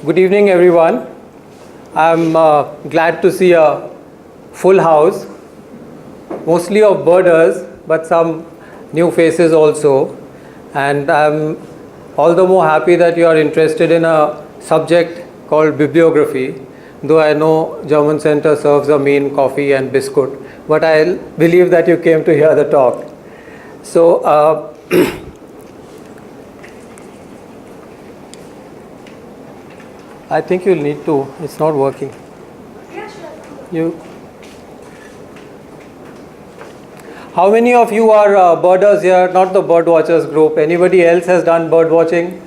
Good evening, everyone. I'm glad to see a full house, mostly of birders, but some new faces also. And I'm all the more happy that you are interested in a subject called bibliography, though I know German Center serves a mean coffee and biscuit, but I believe that you came to hear the talk. So, I think you'll need to, it's not working. How many of you are birders here, not the bird watchers group? Anybody else has done bird watching?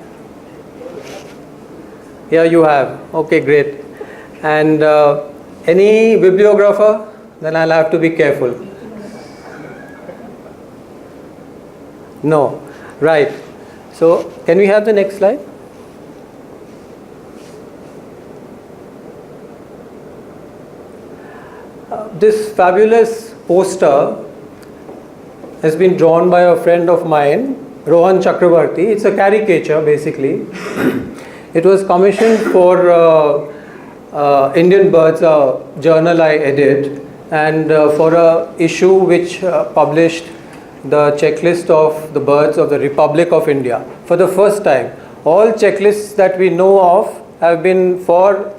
Here you have. Okay, great. And any bibliographer? Then I'll have to be careful. No. Right. So, can we have the next slide? This fabulous poster has been drawn by a friend of mine, Rohan Chakrabarti. It's a caricature basically. It was commissioned for Indian Birds, a journal I edit, and for a issue which published the checklist of the birds of the Republic of India. For the first time, all checklists that we know of have been for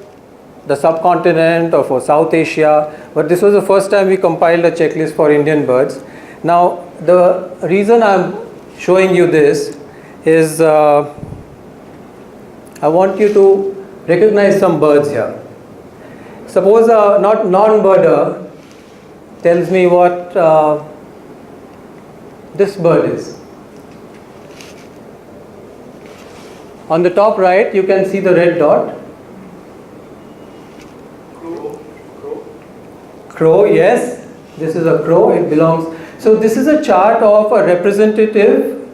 the subcontinent or for South Asia, but this was the first time we compiled a checklist for Indian birds. Now, the reason I'm showing you this is I want you to recognize some birds here. Suppose a non-birder tells me what this bird is. On the top right, you can see the red dot. Crow, yes, this is a crow, it belongs. So this is a chart of a representative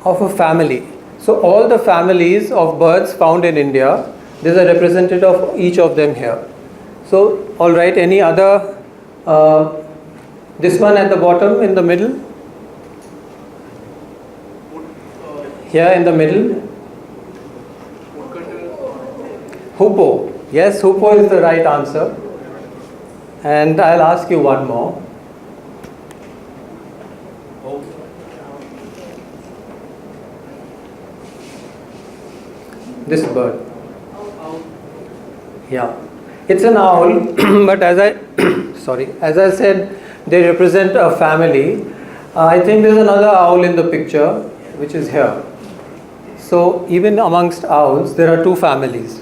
of a family. So all the families of birds found in India, there's a representative of each of them here. So, all right, any other, this one at the bottom in the middle? Here in the middle? Hoopoe, yes, hoopoe is the right answer. And I'll ask you one more. This bird. Yeah, it's an owl, but as I said, they represent a family. I think there's another owl in the picture, which is here. So even amongst owls, there are two families.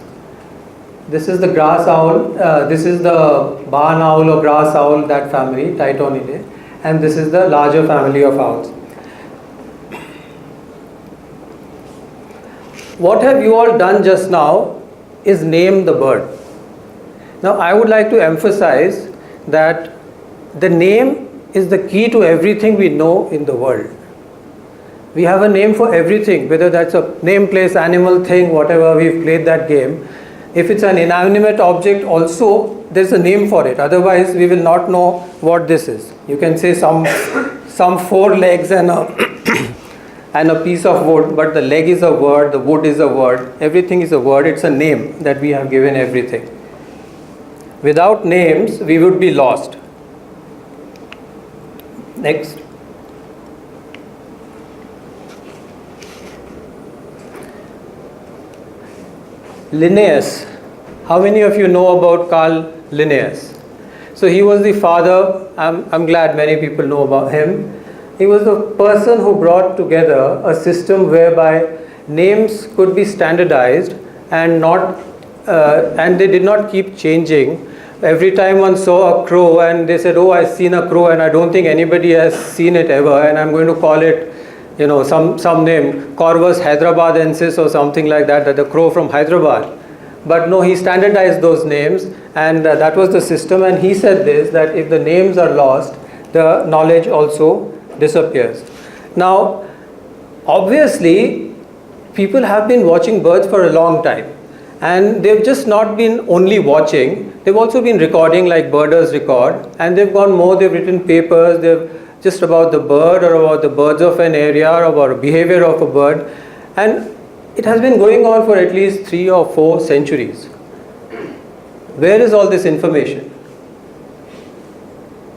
This is the grass owl, this is the barn owl or grass owl, that family, Titonidae, and this is the larger family of owls. What have you all done just now is name the bird. Now I would like to emphasize that the name is the key to everything we know in the world. We have a name for everything, whether that's a name, place, animal, thing, whatever, we've played that game. If it's an inanimate object also, there's a name for it. Otherwise, we will not know what this is. You can say some four legs and a piece of wood, but the leg is a word, the wood is a word, everything is a word. It's a name that we have given everything. Without names, we would be lost. Next. Linnaeus. How many of you know about Carl Linnaeus? So he was the father, I'm glad many people know about him. He was the person who brought together a system whereby names could be standardized and and they did not keep changing. Every time one saw a crow and they said, oh, I've seen a crow and I don't think anybody has seen it ever, and I'm going to call it, some name, Corvus Hyderabadensys or something like that, the crow from Hyderabad. But no, he standardized those names, and that was the system. And he said this, that if the names are lost, the knowledge also disappears. Now, obviously, people have been watching birds for a long time, and they've just not been only watching, they've also been recording like birders record, and they've gone more, they've written papers, they've just about the bird or about the birds of an area or about behavior of a bird. And it has been going on for at least 3 or 4 centuries. Where is all this information?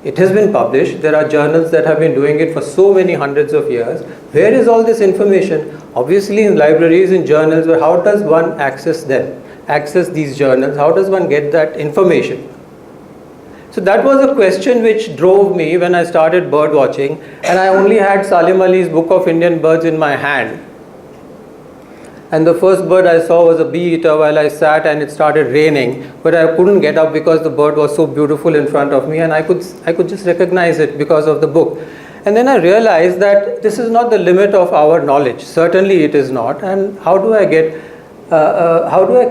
It has been published. There are journals that have been doing it for so many hundreds of years. Where is all this information? Obviously in libraries, in journals, but how does one access them? Access these journals? How does one get that information? So that was a question which drove me when I started bird watching, and I only had Salim Ali's Book of Indian Birds in my hand. And the first bird I saw was a bee-eater while I sat, and it started raining, but I couldn't get up because the bird was so beautiful in front of me, and I could just recognize it because of the book. And then I realized that this is not the limit of our knowledge. Certainly it is not. And how do I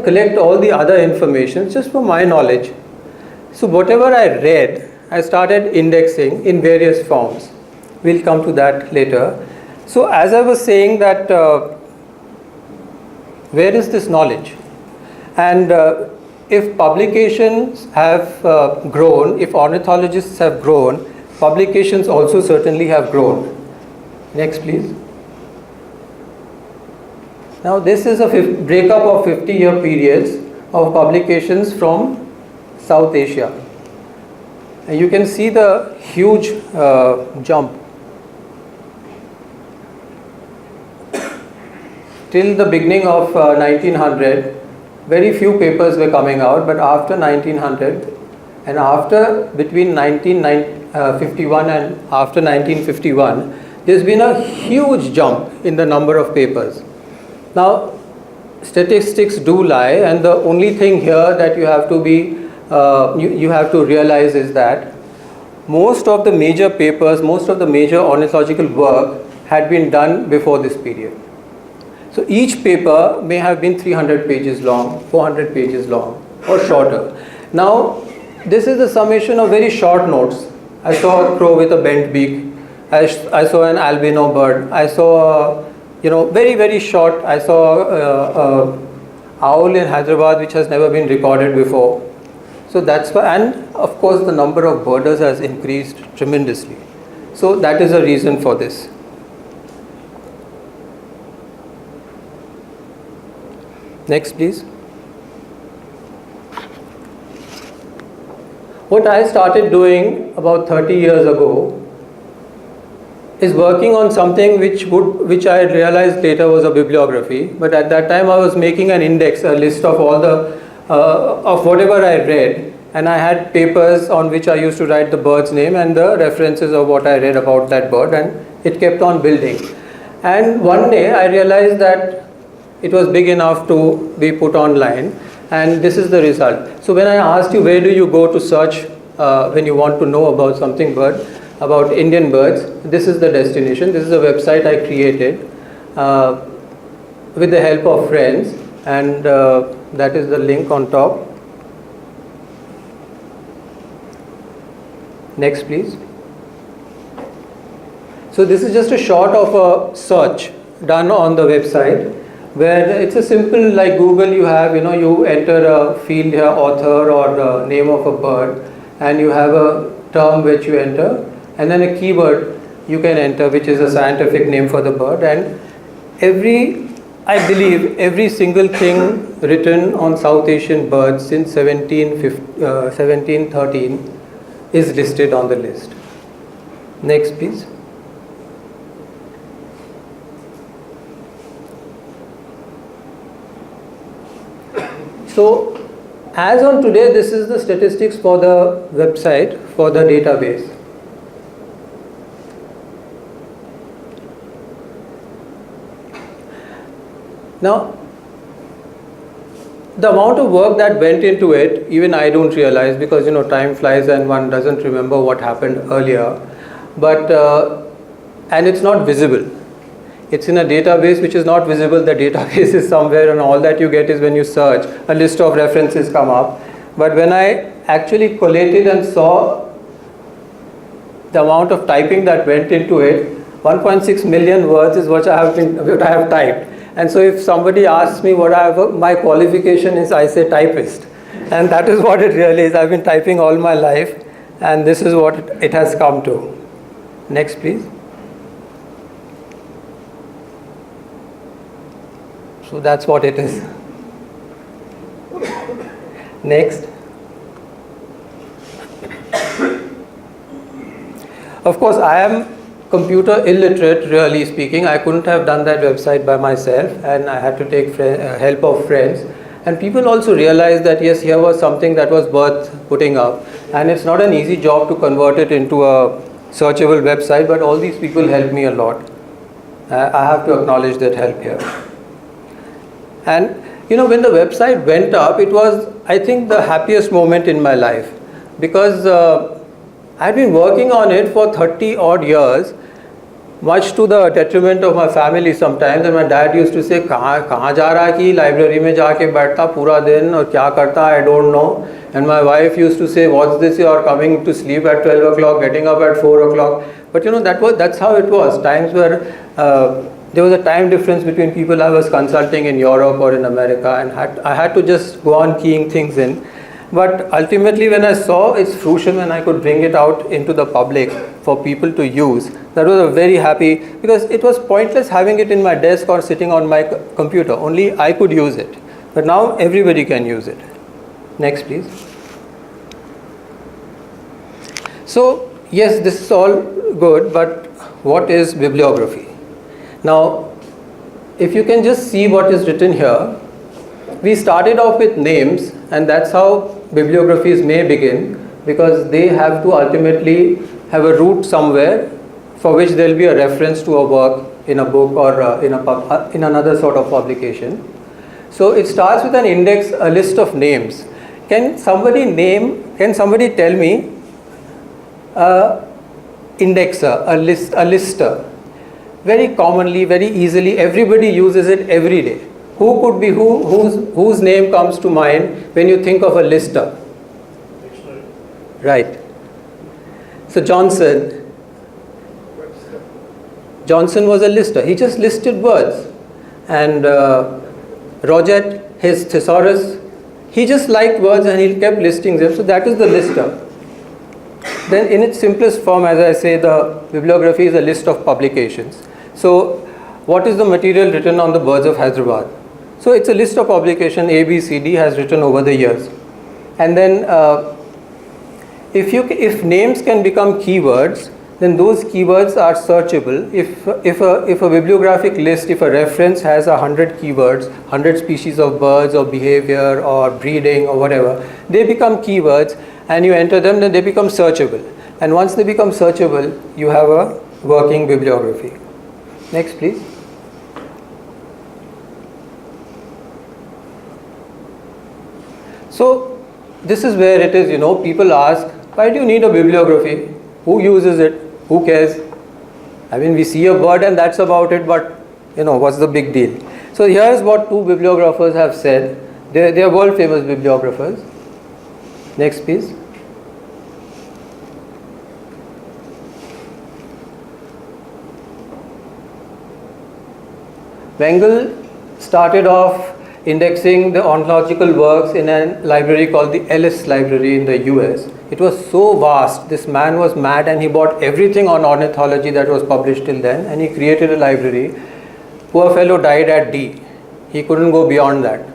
collect all the other information just for my knowledge? So whatever I read, I started indexing in various forms. We'll come to that later. So as I was saying that, where is this knowledge? And if publications have grown, if ornithologists have grown, publications also certainly have grown. Next, please. Now this is a breakup of 50-year periods of publications from South Asia. And you can see the huge jump. Till the beginning of 1900, very few papers were coming out, but after 1900 and after between 1951 and after 1951, there's been a huge jump in the number of papers. Now, statistics do lie, and the only thing here that you have to be you have to realize is that most of the major papers, most of the major ornithological work had been done before this period. So each paper may have been 300 pages long, 400 pages long, or shorter. Now, this is the summation of very short notes. I saw a crow with a bent beak. I saw an albino bird. I saw, very, very short. I saw an owl in Hyderabad which has never been recorded before. So that's why, and of course the number of birders has increased tremendously. So that is a reason for this. Next, please. What I started doing about 30 years ago is working on something which I realized later was a bibliography. But at that time I was making an index, a list of all the of whatever I read, and I had papers on which I used to write the bird's name and the references of what I read about that bird, and it kept on building. And one day I realized that it was big enough to be put online, and this is the result. So when I asked you where do you go to search when you want to know about something about Indian birds, this is the destination. This is a website I created with the help of friends, and that is the link on top. Next, please. So this is just a shot of a search done on the website, where it's a simple, like Google, you have, you enter a field here, author or the name of a bird, and you have a term which you enter, and then a keyword you can enter, which is a scientific name for the bird. And I believe every single thing written on South Asian birds since 1713 is listed on the list. Next, please. So, as on today, this is the statistics for the website, for the database. Now, the amount of work that went into it, even I don't realize, because time flies and one doesn't remember what happened earlier. But and it's not visible. It's in a database which is not visible. The database is somewhere, and all that you get is when you search, a list of references come up. But when I actually collated and saw the amount of typing that went into it, 1.6 million words is what I have typed. And so if somebody asks me what my qualification is, I say typist. And that is what it really is. I've been typing all my life, and this is what it has come to. Next, please. So that's what it is. Next. Of course, I am computer illiterate, really speaking. I couldn't have done that website by myself, and I had to take help of friends. And people also realized that yes, here was something that was worth putting up, and it's not an easy job to convert it into a searchable website, but all these people helped me a lot. I have to acknowledge that help here. And you know, when the website went up, it was, I think, the happiest moment in my life, because I'd been working on it for 30 odd years, much to the detriment of my family sometimes. And my dad used to say, कहाँ जा रहा है कि library में जाके बैठता पूरा दिन और क्या करता, I don't know. And my wife used to say, what's this, you are coming to sleep at 12 o'clock, getting up at 4 o'clock. But you know, that's how it was. Times where there was a time difference between people I was consulting in Europe or in America, and I had to just go on keying things in. But ultimately, when I saw its fruition, when I could bring it out into the public for people to use, that was a very happy, because it was pointless having it in my desk or sitting on my computer. Only I could use it. But now everybody can use it. Next, please. So, yes, this is all good, but what is bibliography? Now, if you can just see what is written here, we started off with names, and that's how bibliographies may begin, because they have to ultimately have a root somewhere for which there will be a reference to a work in a book or in another sort of publication. So it starts with an index, a list of names. Can somebody tell me indexer, a lister? Very commonly, very easily, everybody uses it every day. Who could be whose name comes to mind when you think of a lister? Dictionary. Right. So Johnson was a lister. He just listed words. And Roget, his thesaurus, he just liked words and he kept listing them. So that is the lister. Then in its simplest form, as I say, the bibliography is a list of publications. So what is the material written on the birds of Hyderabad? So it's a list of publication A, B, C, D has written over the years. And then if names can become keywords, then those keywords are searchable. If a bibliographic list, if a reference has 100 keywords, 100 species of birds or behavior or breeding or whatever, they become keywords, and you enter them, then they become searchable. And once they become searchable, you have a working bibliography. Next, please. So this is where it is, you know, people ask, why do you need a bibliography? Who uses it? Who cares? I mean, we see a bird and that's about it, but you know, what's the big deal? So here's what two bibliographers have said. They are world famous bibliographers. Next, please. Bengal started off indexing the ornithological works in a library called the Ellis Library in the US. It was so vast. This man was mad and he bought everything on ornithology that was published till then, and he created a library. Poor fellow died at D. He couldn't go beyond that.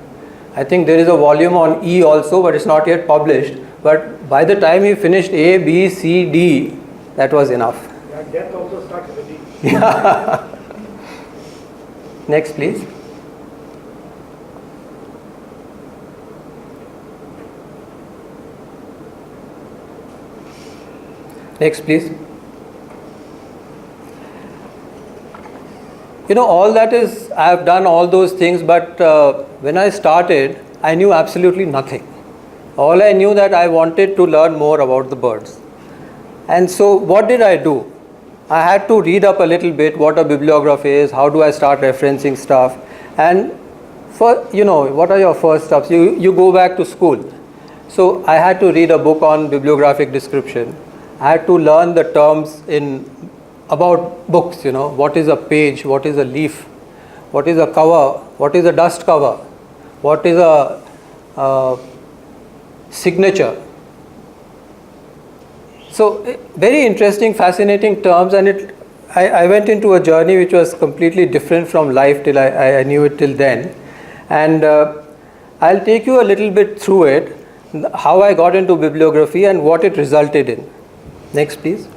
I think there is a volume on E also, but it's not yet published. But by the time he finished A, B, C, D, that was enough. Yeah, death also starts with a D. Yeah. Next, please. Next, please. You know, all that is, I have done all those things, but when I started, I knew absolutely nothing. All I knew that I wanted to learn more about the birds. And so what did I do? I had to read up a little bit what a bibliography is, how do I start referencing stuff, and for, you know, what are your first steps? You go back to school. So I had to read a book on bibliographic description. I had to learn the terms about books, you know, what is a page, what is a leaf, what is a cover, what is a dust cover, what is a signature. So very interesting, fascinating terms, and it I went into a journey which was completely different from life till I knew it till then. And I'll take you a little bit through it, how I got into bibliography and what it resulted in. Next, please.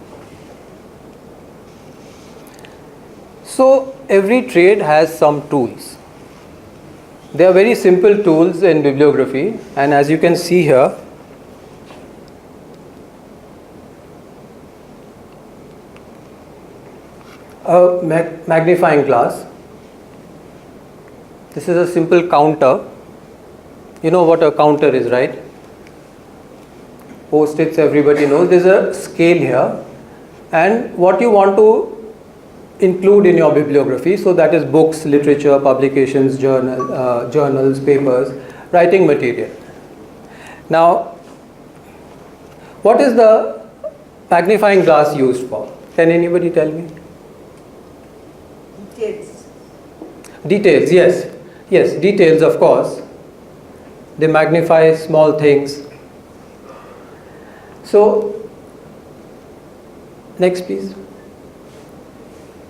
So every trade has some tools. They are very simple tools in bibliography, and as you can see here, a magnifying glass. This is a simple counter. You know what a counter is, right? Post-its, everybody knows. There's a scale here, and what you want to include in your bibliography, so that is books, literature, publications, journals, papers, writing material. Now, what is the magnifying glass used for? Can anybody tell me? Details. Details, yes. Yes, details, of course. They magnify small things. So, next please.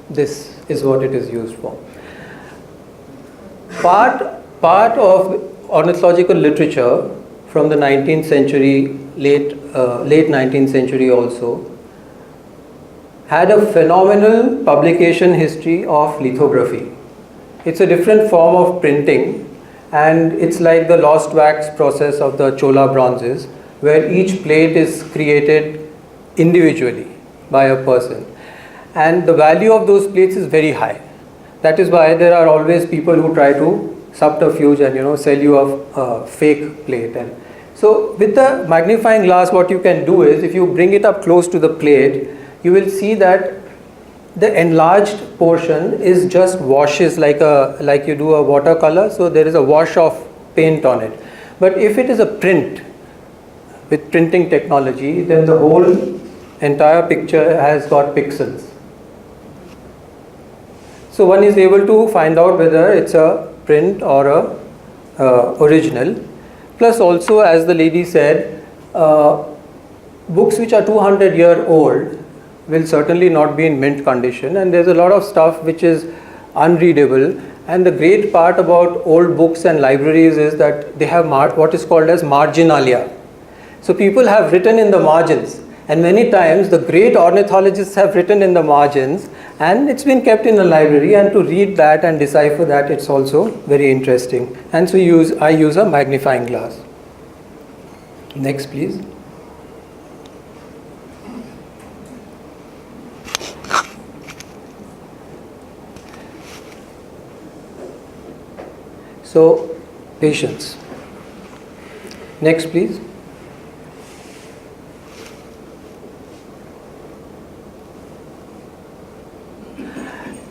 This is what it is used for. Part of ornithological literature from the 19th century, late 19th century also, had a phenomenal publication history of lithography. It's a different form of printing, and it's like the lost wax process of the Chola bronzes, where each plate is created individually by a person. And the value of those plates is very high. That is why there are always people who try to subterfuge and sell you a fake plate. And so with the magnifying glass, what you can do is, if you bring it up close to the plate, you will see that the enlarged portion is just washes like you do a watercolor. So there is a wash of paint on it. But if it is a print with printing technology, then the whole entire picture has got pixels. So one is able to find out whether it's a print or a original. Plus also, as the lady said, books which are 200-year old will certainly not be in mint condition, and there's a lot of stuff which is unreadable. And the great part about old books and libraries is that they have what is called as marginalia. So people have written in the margins, and many times the great ornithologists have written in the margins, and it's been kept in the library, and to read that and decipher that, it's also very interesting. And so I use a magnifying glass. Next please. So, patience. Next please.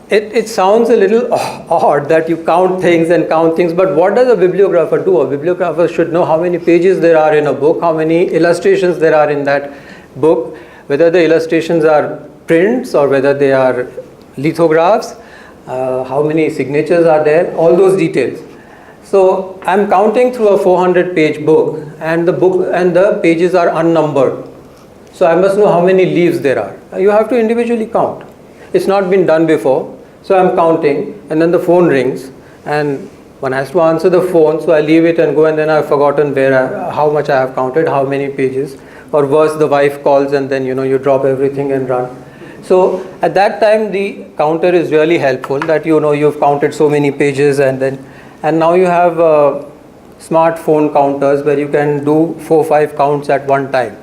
It sounds a little odd that you count things, but what does a bibliographer do? A bibliographer should know how many pages there are in a book, how many illustrations there are in that book, whether the illustrations are prints or whether they are lithographs, how many signatures are there, all those details. So I'm counting through a 400-page book, and the pages are unnumbered. So I must know how many leaves there are. You have to individually count. It's not been done before. So I'm counting, and then the phone rings, and one has to answer the phone. So I leave it and go, and then I've forgotten how much I have counted, how many pages. Or worse, the wife calls, and then you drop everything and run. So at that time, the counter is really helpful. That you've counted so many pages, and now you have smartphone counters where you can do 4-5 counts at one time.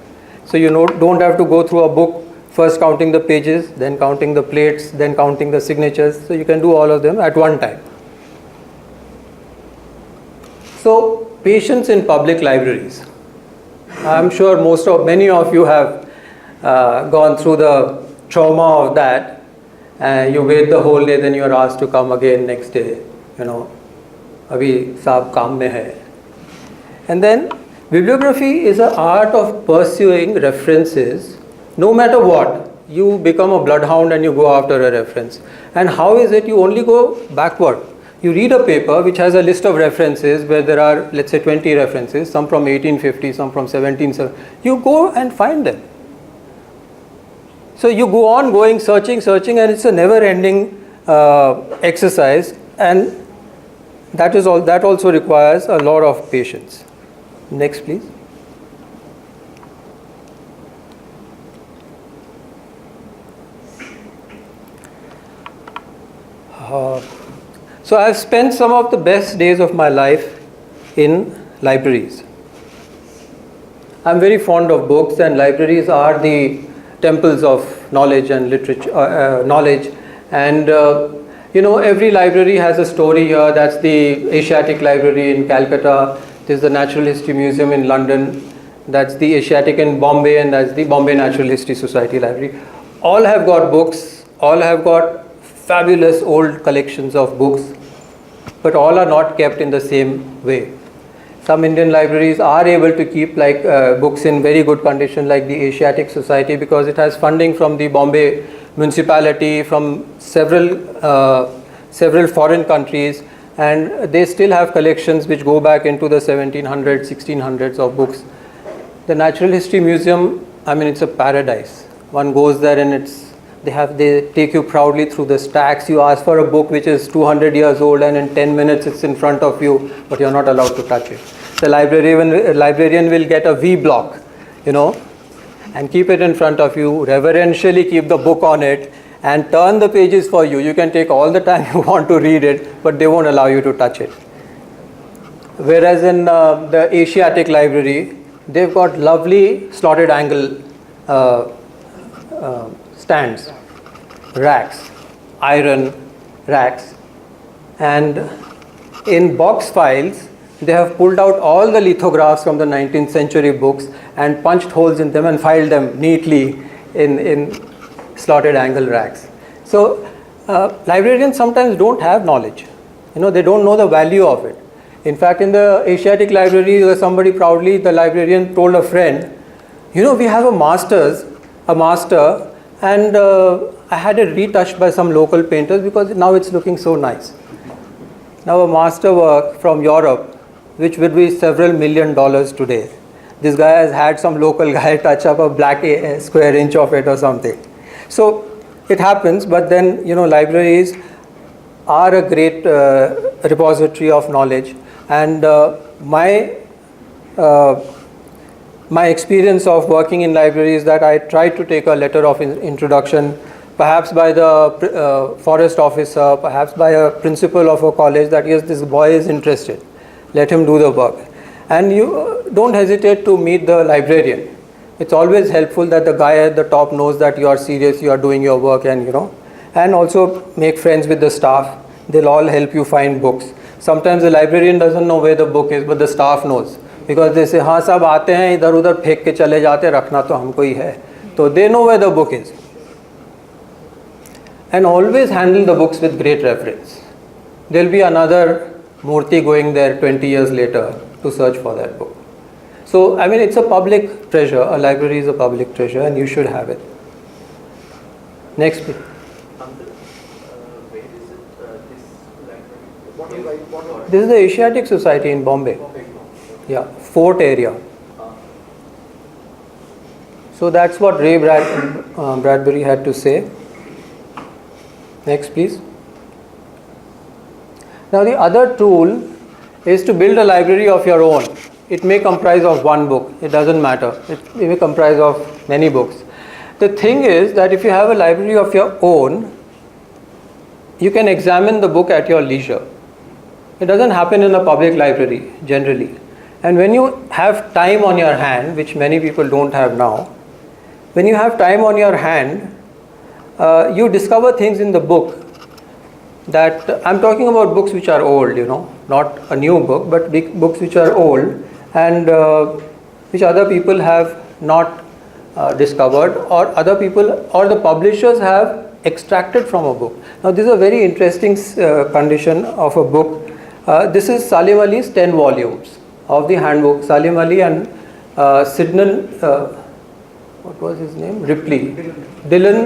So don't have to go through a book, first counting the pages, then counting the plates, then counting the signatures. So you can do all of them at one time. So patience in public libraries. I'm sure many of you have gone through the trauma of that. You wait the whole day, then you are asked to come again next day. Abhi saab kaam mein hai. And then bibliography is an art of pursuing references. No matter what, you become a bloodhound and you go after a reference. And how is it? You only go backward. You read a paper which has a list of references where there are, let's say, 20 references, some from 1850, some from 1770. You go and find them. So you go on going, searching, and it's a never-ending exercise, and that also requires a lot of patience. Next, please. So I've spent some of the best days of my life in libraries. I'm very fond of books, and libraries are the temples of knowledge and literature, knowledge. And every library has a story here. That's the Asiatic Library in Calcutta. There's the Natural History Museum in London. That's the Asiatic in Bombay, and that's the Bombay Natural History Society Library. All have got books. All have got fabulous old collections of books, but all are not kept in the same way. Some Indian libraries are able to keep books in very good condition, like the Asiatic Society, because it has funding from the Bombay municipality, from several foreign countries, and they still have collections which go back into the 1700s, 1600s of books. The Natural History Museum, it's a paradise. One goes there and they take you proudly through the stacks. You ask for a book which is 200 years old, and in 10 minutes it's in front of you, but you're not allowed to touch it. The librarian will get a V block, and keep it in front of you, reverentially keep the book on it, and turn the pages for you. You can take all the time you want to read it, but they won't allow you to touch it. Whereas in the Asiatic Library, they've got lovely slotted angle stands, racks, iron racks, and in box files they have pulled out all the lithographs from the 19th century books and punched holes in them and filed them neatly in slotted angle racks. So librarians sometimes don't have knowledge. They don't know the value of it. In fact, in the Asiatic Library, the librarian told a friend, we have a master, and I had it retouched by some local painters because now it's looking so nice. Now a master work from Europe, which would be several $1 million today. This guy has had some local guy touch up a black square inch of it or something. So it happens, but then libraries are a great repository of knowledge, and my experience of working in libraries, that I tried to take a letter of introduction, perhaps by the forest officer, perhaps by a principal of a college, that yes, this boy is interested, let him do the work. And you don't hesitate to meet the librarian. It's always helpful that the guy at the top knows that you are serious, you are doing your work, and and also make friends with the staff. They'll all help you find books. Sometimes the librarian doesn't know where the book is, but the staff knows, because they say, हाँ सब आते हैं इधर उधर फेंक के चले जाते, रखना तो हमको ही है. So they know where the book is. And always handle the books with great reverence. There'll be another Murti going there 20 years later to search for that book. So it's a public treasure. A library is a public treasure, and you should have it. Next, please. Where is it, this library? This is the Asiatic Society in Bombay. Yeah, Fort area. So that's what Ray Bradbury had to say. Next, please. Now the other tool is to build a library of your own. It may comprise of one book, it doesn't matter. It may comprise of many books. The thing is that if you have a library of your own, you can examine the book at your leisure. It doesn't happen in a public library generally. And when you have time on your hand, which many people don't have now, when you have time on your hand, you discover things in the book that, I'm talking about books which are old, not a new book, but books which are old and which other people have not discovered, or other people or the publishers have extracted from a book. Now this is a very interesting condition of a book. This is Salim Ali's 10 volumes of the handbook. Salim Ali and what was his name?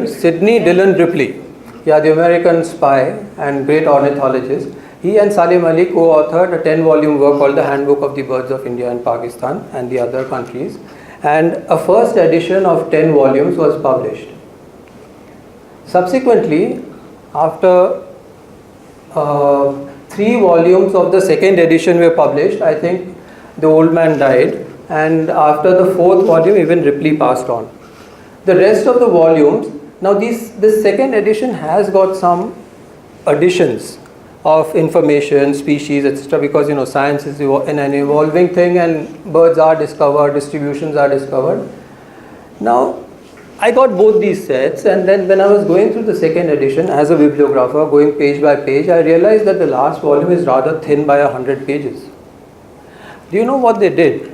Sidney Dillon Ripley. Yeah, the American spy and great ornithologist. He and Salim Ali co-authored a 10-volume work called The Handbook of the Birds of India and Pakistan and the other countries. And a first edition of 10 volumes was published. Subsequently, after 3 volumes of the second edition were published, I think the old man died, and after the 4th volume, even Ripley passed on. The rest of the volumes, now this second edition has got some additions of information, species, etc., because science is an evolving thing, and birds are discovered, distributions are discovered. Now, I got both these sets, and then when I was going through the second edition as a bibliographer, going page by page, I realized that the last volume is rather thin by 100 pages. Do you know what they did?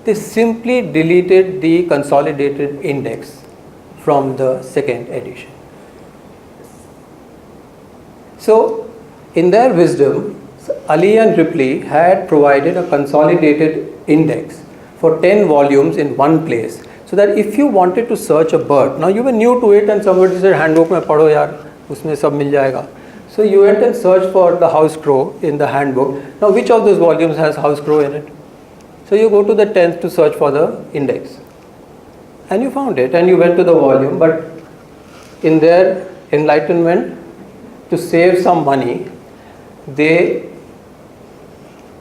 They simply deleted the consolidated index from the second edition. So, in their wisdom, Ali and Ripley had provided a consolidated index for 10 volumes in one place, so that if you wanted to search a bird, now you were new to it and somebody said, handbook mein padho yaar, usme sab mil jayega. So you went and searched for the house crow in the handbook. Now which of those volumes has house crow in it? So you go to the 10th to search for the index. And you found it and you went to the volume, but in their enlightenment, to save some money, they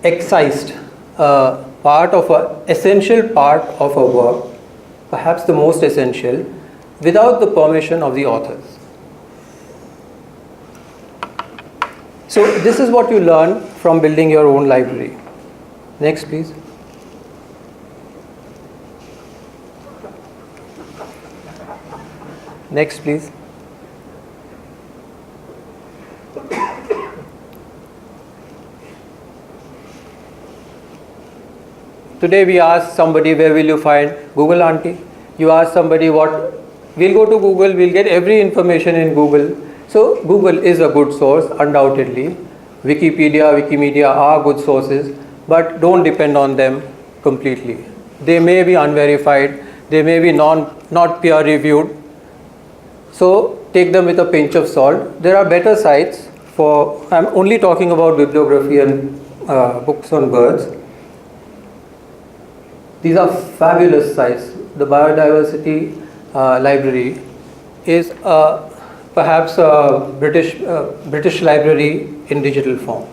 excised essential part of a work, perhaps the most essential, without the permission of the authors. So this is what you learn from building your own library. Next, please. Next, please. Today we ask somebody, where will you find Google auntie? You ask somebody what, we'll go to Google, we'll get every information in Google. So Google is a good source, undoubtedly. Wikipedia, Wikimedia are good sources, but don't depend on them completely. They may be unverified, they may be not peer reviewed. So take them with a pinch of salt. There are better sites for, I'm only talking about bibliography and books on birds. These are fabulous sites. The Biodiversity Library is perhaps a British library in digital form.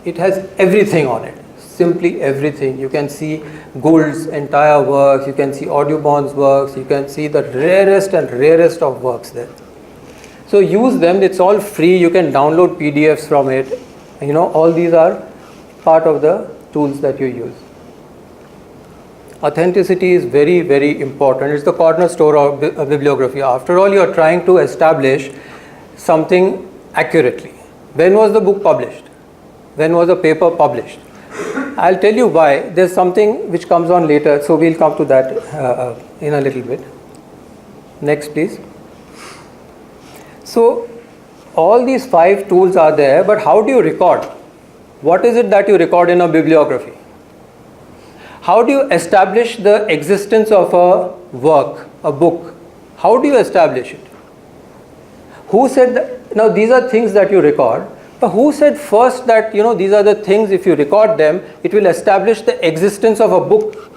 It has everything on it, simply everything. You can see Gould's entire works, you can see Audubon's works, you can see the rarest and rarest of works there. So use them, it's all free, you can download PDFs from it. All these are part of the tools that you use. Authenticity is very, very important. It's the cornerstone of bibliography. After all, you are trying to establish something accurately. When was the book published? When was the paper published? I'll tell you why. There's something which comes on later, so we'll come to that in a little bit. Next, please. So, all these 5 tools are there, but how do you record? What is it that you record in a bibliography? How do you establish the existence of a work, a book? How do you establish it? Who said that? Now these are things that you record, but who said first that these are the things, if you record them, it will establish the existence of a book?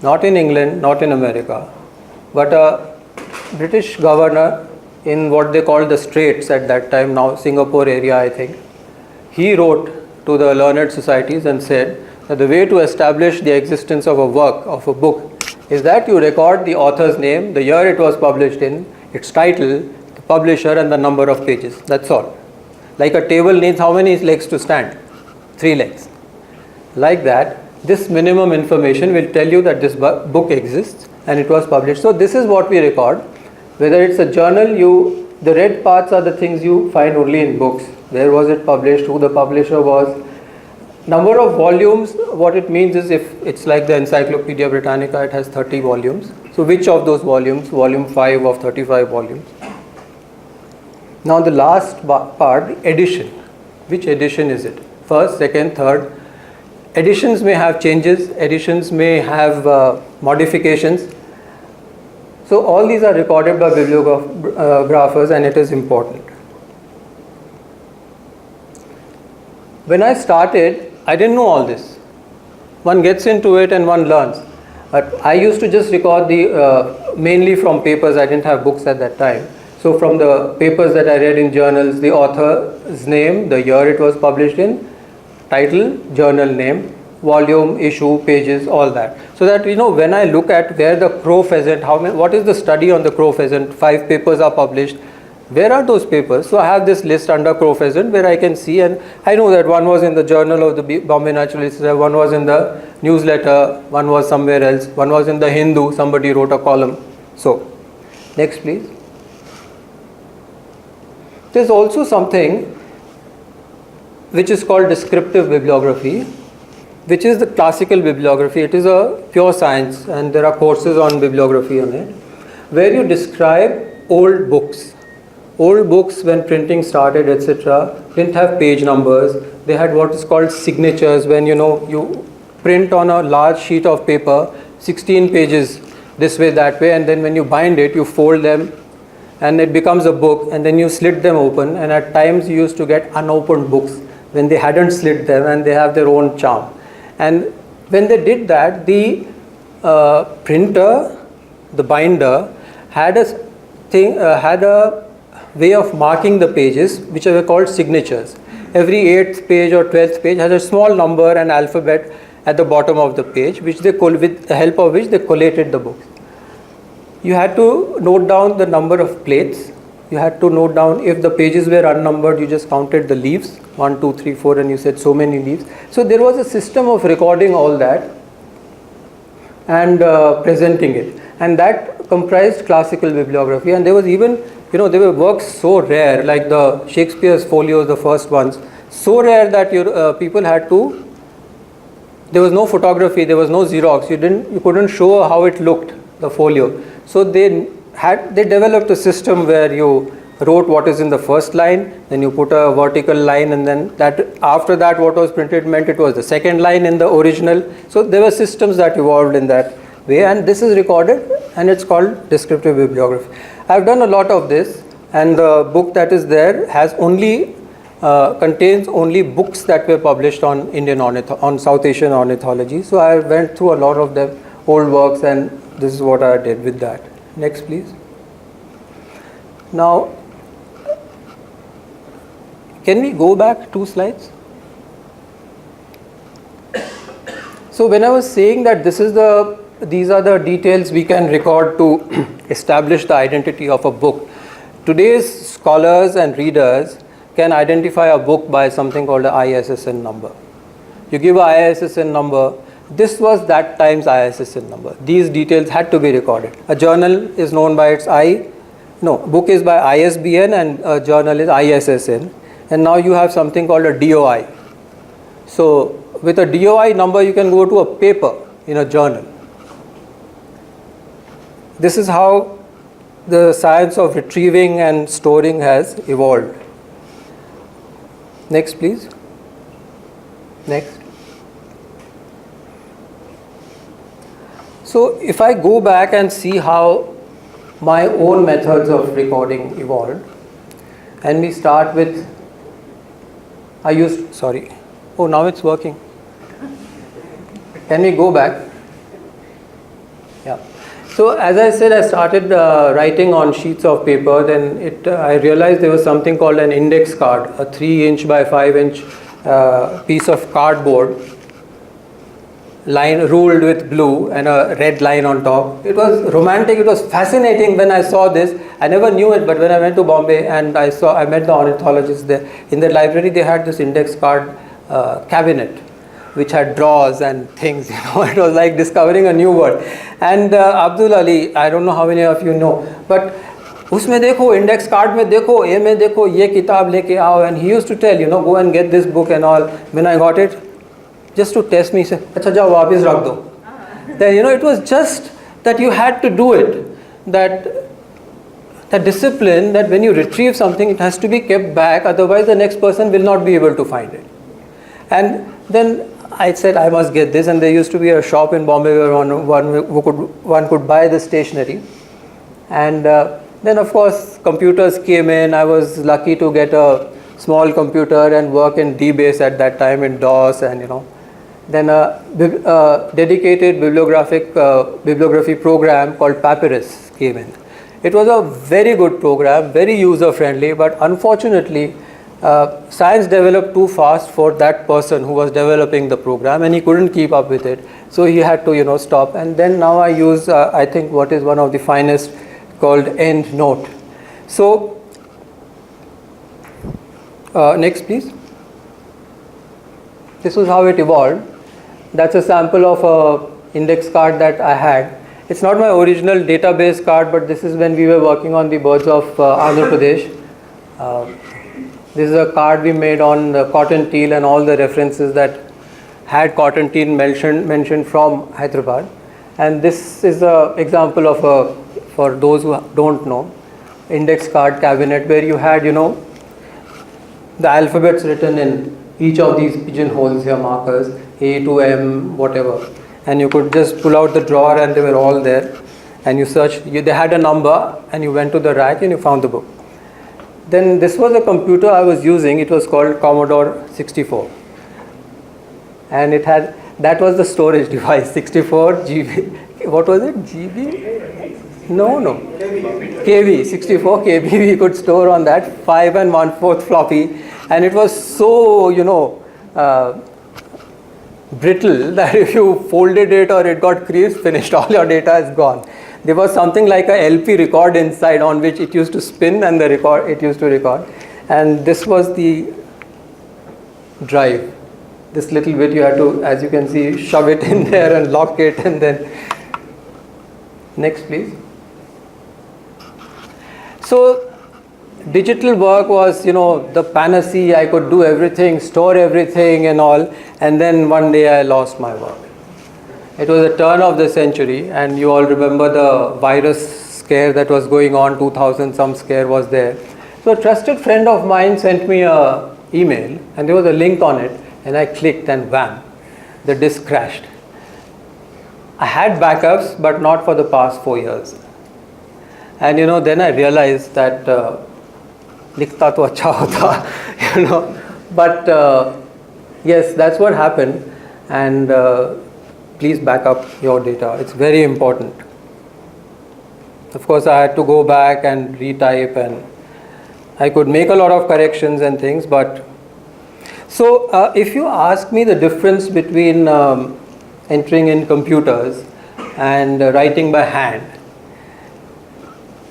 Not in England, not in America, but a British governor in what they called the Straits at that time, now Singapore area I think, he wrote to the learned societies and said that the way to establish the existence of a work, of a book, is that you record the author's name, the year it was published in, its title, the publisher and the number of pages. That's all. Like a table needs how many legs to stand? 3 legs. Like that, this minimum information will tell you that this book exists and it was published. So this is what we record. Whether it's a journal, the red parts are the things you find only in books. Where was it published, who the publisher was. Number of volumes, what it means is if it's like the Encyclopedia Britannica, it has 30 volumes. So which of those volumes? Volume 5 of 35 volumes. Now the last part, edition. Which edition is it? First, second, third. Editions may have changes, editions may have modifications. So all these are recorded by bibliographers and it is important. When I started, I didn't know all this. One gets into it and one learns. But I used to just record the mainly from papers. I didn't have books at that time. So from the papers that I read in journals, the author's name, the year it was published in, title, journal name, volume, issue, pages, all that. So that when I look at where the crow pheasant, what is the study on the crow pheasant? 5 papers are published. Where are those papers? So I have this list under crow pheasant where I can see, and I know that one was in the Journal of the Bombay Naturalist, one was in the newsletter, one was somewhere else, one was in the Hindu, somebody wrote a column. So, next please. There's also something which is called descriptive bibliography, which is the classical bibliography. It is a pure science, and there are courses on bibliography on it, where you describe old books. Old books, when printing started, etc., didn't have page numbers. They had what is called signatures. When you print on a large sheet of paper, 16 pages this way, that way, and then when you bind it, you fold them, and it becomes a book, and then you slit them open. And at times you used to get unopened books when they hadn't slit them, and they have their own charm. And when they did that, the printer, the binder, had a way of marking the pages, which are called signatures. Every 8th page or 12th page has a small number and alphabet at the bottom of the page, which with the help of which they collated the books. You had to note down the number of plates. You had to note down, if the pages were unnumbered, you just counted the leaves, 1, 2, 3, 4, and you said so many leaves. So there was a system of recording all that and presenting it, and that comprised classical bibliography. And there was even there were works so rare, like the Shakespeare's folios, the first ones, so rare that people had to. There was no photography, there was no Xerox. You couldn't show how it looked, the folio. So they developed a system where you wrote what is in the first line, then you put a vertical line, and then after that what was printed meant it was the second line in the original. So there were systems that evolved in that way, and this is recorded, and it's called descriptive bibliography. I've done a lot of this, and the book that is there has contains only books that were published on on South Asian ornithology. So I went through a lot of them, old works, and this is what I did with that. Next please. Now, can we go back 2 slides? So when I was saying that these are the details we can record to establish the identity of a book. Today's scholars and readers can identify a book by something called an ISSN number. You give a ISSN number. This was that time's ISSN number. These details had to be recorded. A journal is known by its book is by ISBN, and a journal is ISSN. And now you have something called a DOI. So with a DOI number, you can go to a paper in a journal. This is how the science of retrieving and storing has evolved. Next please. Next. So if I go back and see how my own methods of recording evolved, and we start with, now it's working. Can we go back? Yeah. So as I said, I started writing on sheets of paper. Then I realized there was something called an index card, a 3-inch by 5-inch piece of cardboard, ruled with blue and a red line on top. It was romantic. It was fascinating when I saw this. I never knew it, but when I went to Bombay and I met the ornithologists there. In the library, they had this index card cabinet, which had drawers and things. It was like discovering a new world. And Abdul Ali, I don't know how many of you know, but उसमें देखो index card में देखो ये में देखो ये किताब लेके आओ, and he used to tell, go and get this book and all. When I got it, just to test me, he said, अच्छा जाओ वापस रख दो. Then it was just that you had to do it, that discipline, that when you retrieve something, it has to be kept back, otherwise the next person will not be able to find it. And then I said I must get this, and there used to be a shop in Bombay where one could buy the stationery. And then of course computers came in. I was lucky to get a small computer and work in DBase at that time, in DOS, and Then a dedicated bibliography program called Papyrus came in. It was a very good program, very user friendly, but unfortunately science developed too fast for that person who was developing the program, and he couldn't keep up with it, so he had to stop. And then now I use I think what is one of the finest, called EndNote. So next please. This was how it evolved. That's a sample of a index card that I had. It's not my original database card, but this is when we were working on the birds of Andhra Pradesh. This is a card we made on the cotton teal and all the references that had cotton teal mentioned from Hyderabad. And this is an example of for those who don't know, index card cabinet where you had, the alphabets written in each of these pigeonholes here, markers, A to M, whatever. And you could just pull out the drawer and they were all there. And you searched, they had a number and you went to the rack and you found the book. Then this was a computer I was using. It was called Commodore 64. And that was the storage device, 64 GB. What was it? GB? No. KB, 64 KB we could store on that, 5 1/4 floppy. And it was so, brittle that if you folded it or it got creased, finished, all your data is gone. There was something like a LP record inside on which it used to spin and it used to record. And this was the drive. This little bit you had to, as you can see, shove it in there and lock it, and then next please. So digital work was, the panacea. I could do everything, store everything and all, and then one day I lost my work. It was the turn of the century, and you all remember the virus scare that was going on, 2000 some scare was there. So a trusted friend of mine sent me a email, and there was a link on it, and I clicked and wham, the disk crashed. I had backups, but not for the past 4 years. And then I realized that likhta to acha hota, but yes, that's what happened. And please back up your data. It's very important. Of course, I had to go back and retype, and I could make a lot of corrections and things. But so if you ask me the difference between entering in computers and writing by hand,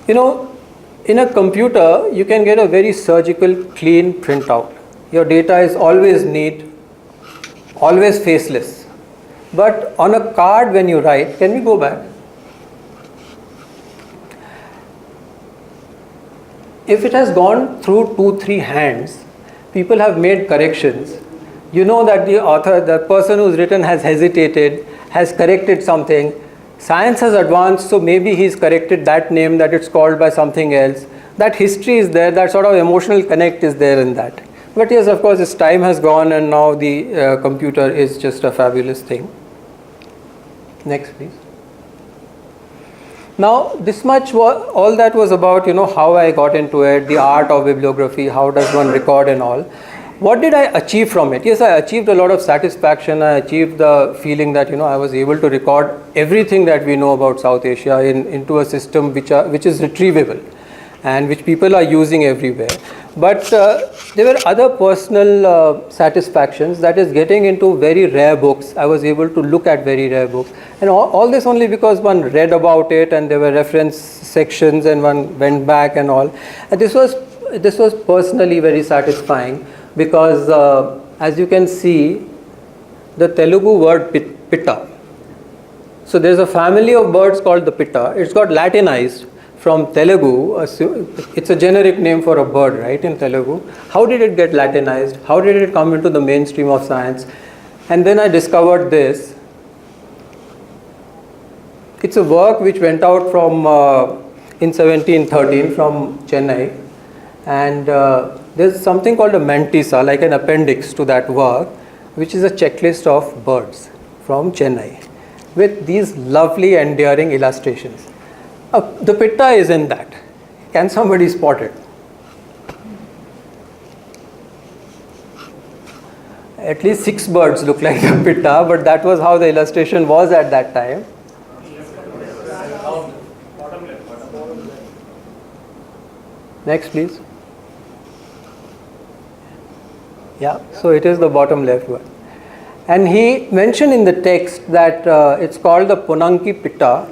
in a computer you can get a very surgical, clean printout. Your data is always neat, always faceless. But on a card when you write, can we go back? If it has gone through 2-3 hands, people have made corrections. You know that the author, the person who's written has hesitated, has corrected something. Science has advanced, so maybe he's corrected that name, that it's called by something else. That history is there, that sort of emotional connect is there in that. But yes, of course, as time has gone and now the computer is just a fabulous thing. Next, please. Now, this much, all that was about, how I got into it, the art of bibliography, how does one record and all. What did I achieve from it? Yes, I achieved a lot of satisfaction. I achieved the feeling that, I was able to record everything that we know about South Asia into a system which is retrievable and which people are using everywhere. But there were other personal satisfactions, that is getting into very rare books. I was able to look at very rare books. And all this only because one read about it and there were reference sections and one went back and all. And this was personally very satisfying because as you can see, the Telugu word pitta. So there's a family of birds called the pitta. It's got Latinized from Telugu. It's a generic name for a bird, right, in Telugu. How did it get Latinized? How did it come into the mainstream of science? And then I discovered this. It's a work which went out from in 1713 from Chennai, and there's something called a mantissa, like an appendix to that work, which is a checklist of birds from Chennai with these lovely endearing illustrations. The pitta is in that. Can somebody spot it? At least 6 birds look like a pitta, but that was how the illustration was at that time. Next, please. Yeah, so it is the bottom left one. And he mentioned in the text that it's called the Punanki Pitta,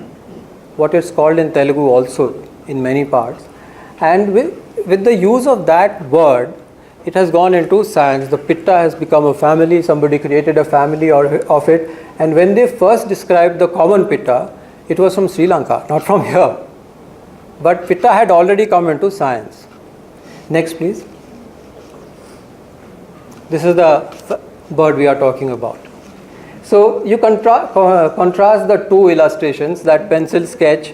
what it's called in Telugu also in many parts. And with the use of that word, it has gone into science. The pitta has become a family, somebody created a family of it. And when they first described the common pitta, it was from Sri Lanka, not from here. But pitta had already come into science. Next, please. This is the bird we are talking about. So you contrast the two illustrations, that pencil sketch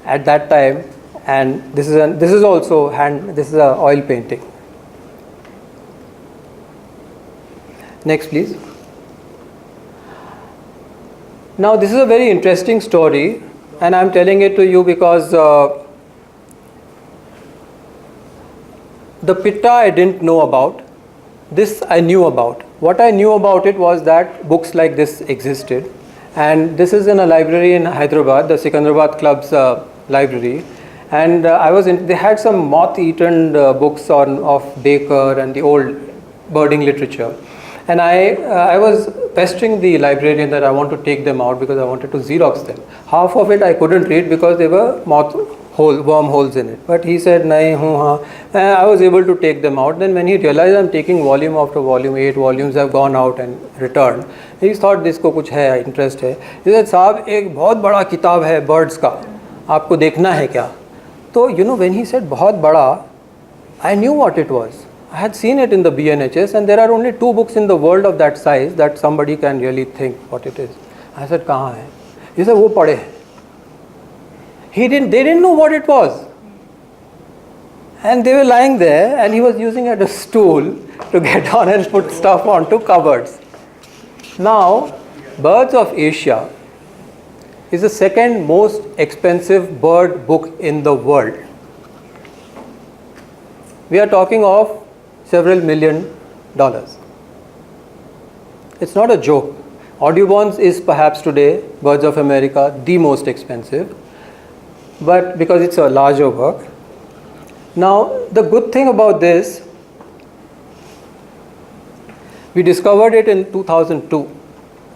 at that time, and this is also this is a oil painting. Next, please. Now this is a very interesting story, and I am telling it to you because the pitta I didn't know about. This I knew about. What I knew about it was that books like this existed, and this is in a library in Hyderabad, the Secunderabad Club's library, and they had some moth-eaten books of Baker and the old birding literature, and I was pestering the librarian that I want to take them out because I wanted to Xerox them. Half of it I couldn't read because there were wormholes in it. But he said, nahi, I was able to take them out. Then when he realized I'm taking volume after volume, 8 volumes have gone out and returned, he thought this ko kuch hai, interest hai. He said, साहब एक बहुत बड़ा किताब है birds का, आपको देखना है क्या? So when he said बहुत बड़ा, I knew what it was. I had seen it in the BNHS, and there are only 2 books in the world of that size that somebody can really think what it is. I said, कहाँ है? He said, वो पड़े हैं. They didn't know what it was. And they were lying there, and he was using it as a stool to get on and put stuff onto cupboards. Now, Birds of Asia is the second most expensive bird book in the world. We are talking of several $1 million. It's not a joke. Audubon's is perhaps today, Birds of America, the most expensive, but because it's a larger work. Now, the good thing about this, we discovered it in 2002.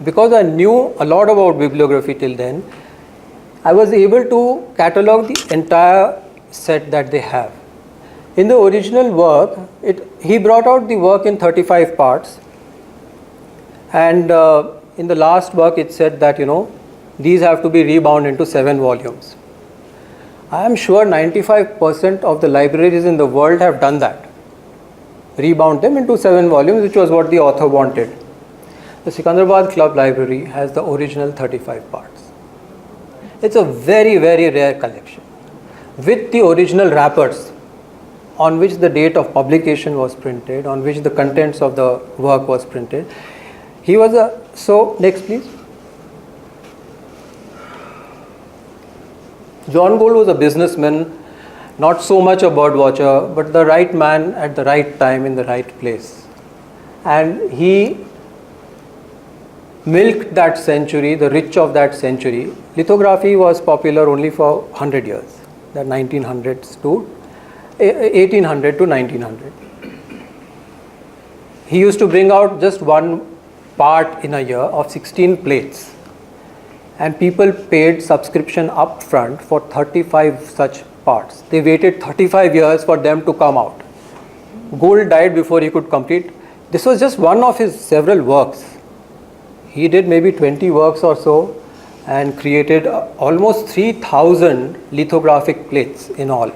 Because I knew a lot about bibliography till then, I was able to catalogue the entire set that they have. In the original work, he brought out the work in 35 parts, and in the last work it said that these have to be rebound into 7 volumes. I am sure 95% of the libraries in the world have done that. Rebound them into 7 volumes, which was what the author wanted. The Secunderabad Club Library has the original 35 parts. It's a very, very rare collection with the original wrappers on which the date of publication was printed, on which the contents of the work was printed. So next please. John Gould was a businessman, not so much a bird watcher, but the right man at the right time in the right place. And he milked that century, the rich of that century. Lithography was popular only for 100 years, the 1800 to 1900. He used to bring out just one part in a year of 16 plates. And people paid subscription up front for 35 such parts. They waited 35 years for them to come out. Gould died before he could complete. This was just one of his several works. He did maybe 20 works or so and created almost 3,000 lithographic plates in all.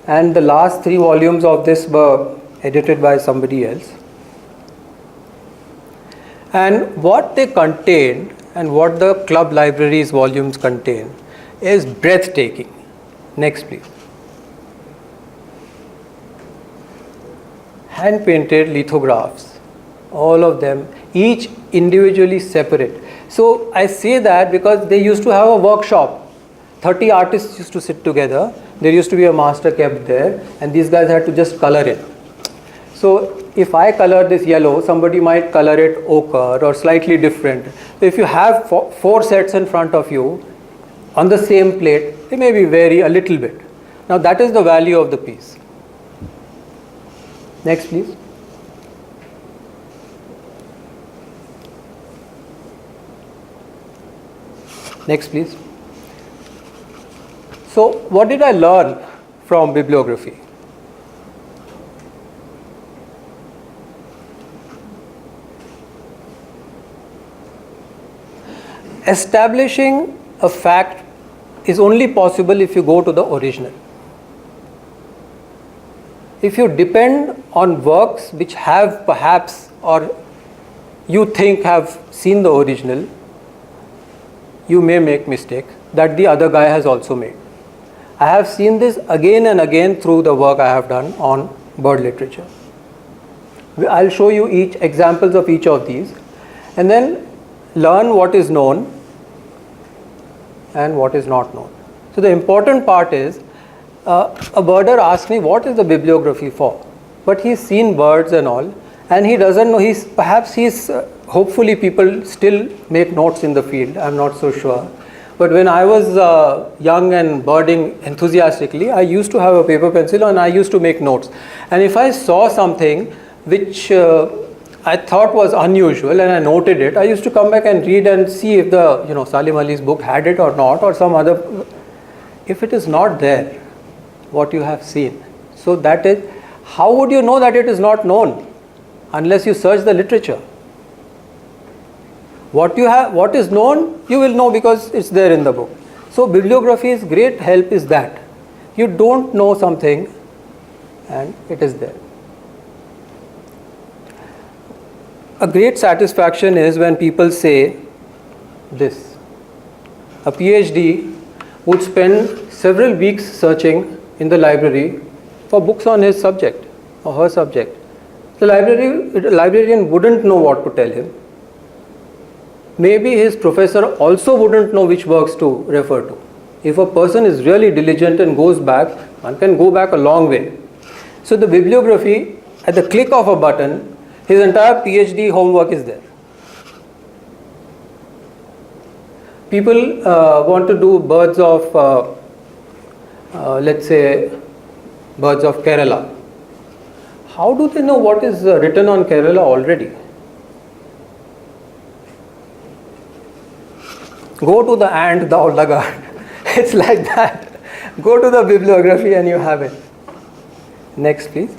And the last 3 volumes of this were edited by somebody else. And what they contained and what the club library's volumes contain is breathtaking. Next please. Hand painted lithographs, all of them, each individually separate. So I say that because they used to have a workshop. 30 artists used to sit together. There used to be a master kept there, and these guys had to just color it. So if I color this yellow, somebody might color it ochre or slightly different. So if you have four sets in front of you on the same plate, they may vary a little bit. Now that is the value of the piece. Next please. Next please. So what did I learn from bibliography? Establishing a fact is only possible if you go to the original. If you depend on works which have perhaps or you think have seen the original, you may make mistake that the other guy has also made. I have seen this again and again through the work I have done on bird literature. I'll show you each examples of each of these and then learn what is known and what is not known. So the important part is a birder asked me what is the bibliography for, but he's seen birds and all and he doesn't know. Hopefully people still make notes in the field, I'm not so sure. But when I was young and birding enthusiastically, I used to have a paper pencil and I used to make notes. And if I saw something which I thought was unusual and I noted it, I used to come back and read and see if the Salim Ali's book had it or not, or some other. If it is not there, what you have seen. So that is, how would you know that it is not known unless you search the literature? What is known, you will know because it's there in the book. So bibliography's great help is that you don't know something and it is there. A great satisfaction is when people say this. A PhD would spend several weeks searching in the library for books on his subject or her subject. The librarian wouldn't know what to tell him. Maybe his professor also wouldn't know which works to refer to. If a person is really diligent and goes back, one can go back a long way. So the bibliography, at the click of a button, his entire PhD homework is there. People want to do birds of, let's say, birds of Kerala. How do they know what is written on Kerala already? Go to the ant, thou laggard. It's like that. Go to the bibliography and you have it. Next, please.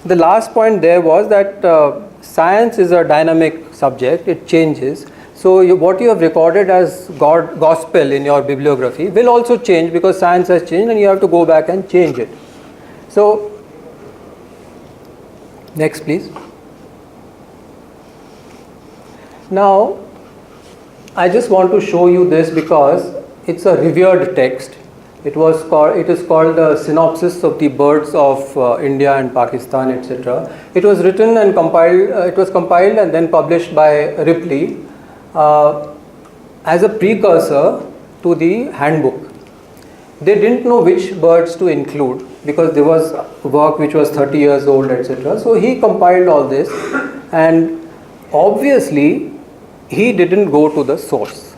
The last point there was that science is a dynamic subject, it changes. So what you have recorded as gospel in your bibliography will also change because science has changed and you have to go back and change it. So, next please. Now, I just want to show you this because it's a revered text. It is called the Synopsis of the Birds of India and Pakistan, etc. It was written and compiled. It was compiled and then published by Ripley as a precursor to the handbook. They didn't know which birds to include because there was work which was 30 years old, etc. So he compiled all this, and obviously he didn't go to the source.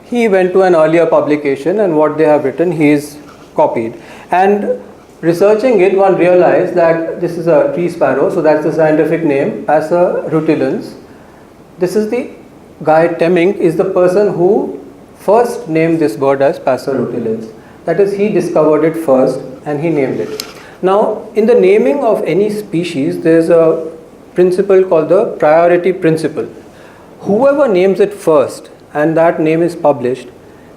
He went to an earlier publication and what they have written he is copied. And researching it, one realized that this is a tree sparrow, so that's the scientific name, Passer rutilans. This is the guy Temminck is the person who first named this bird as Passer rutilans. That is, he discovered it first and he named it. Now, in the naming of any species, there is a principle called the priority principle. Whoever names it first and that name is published,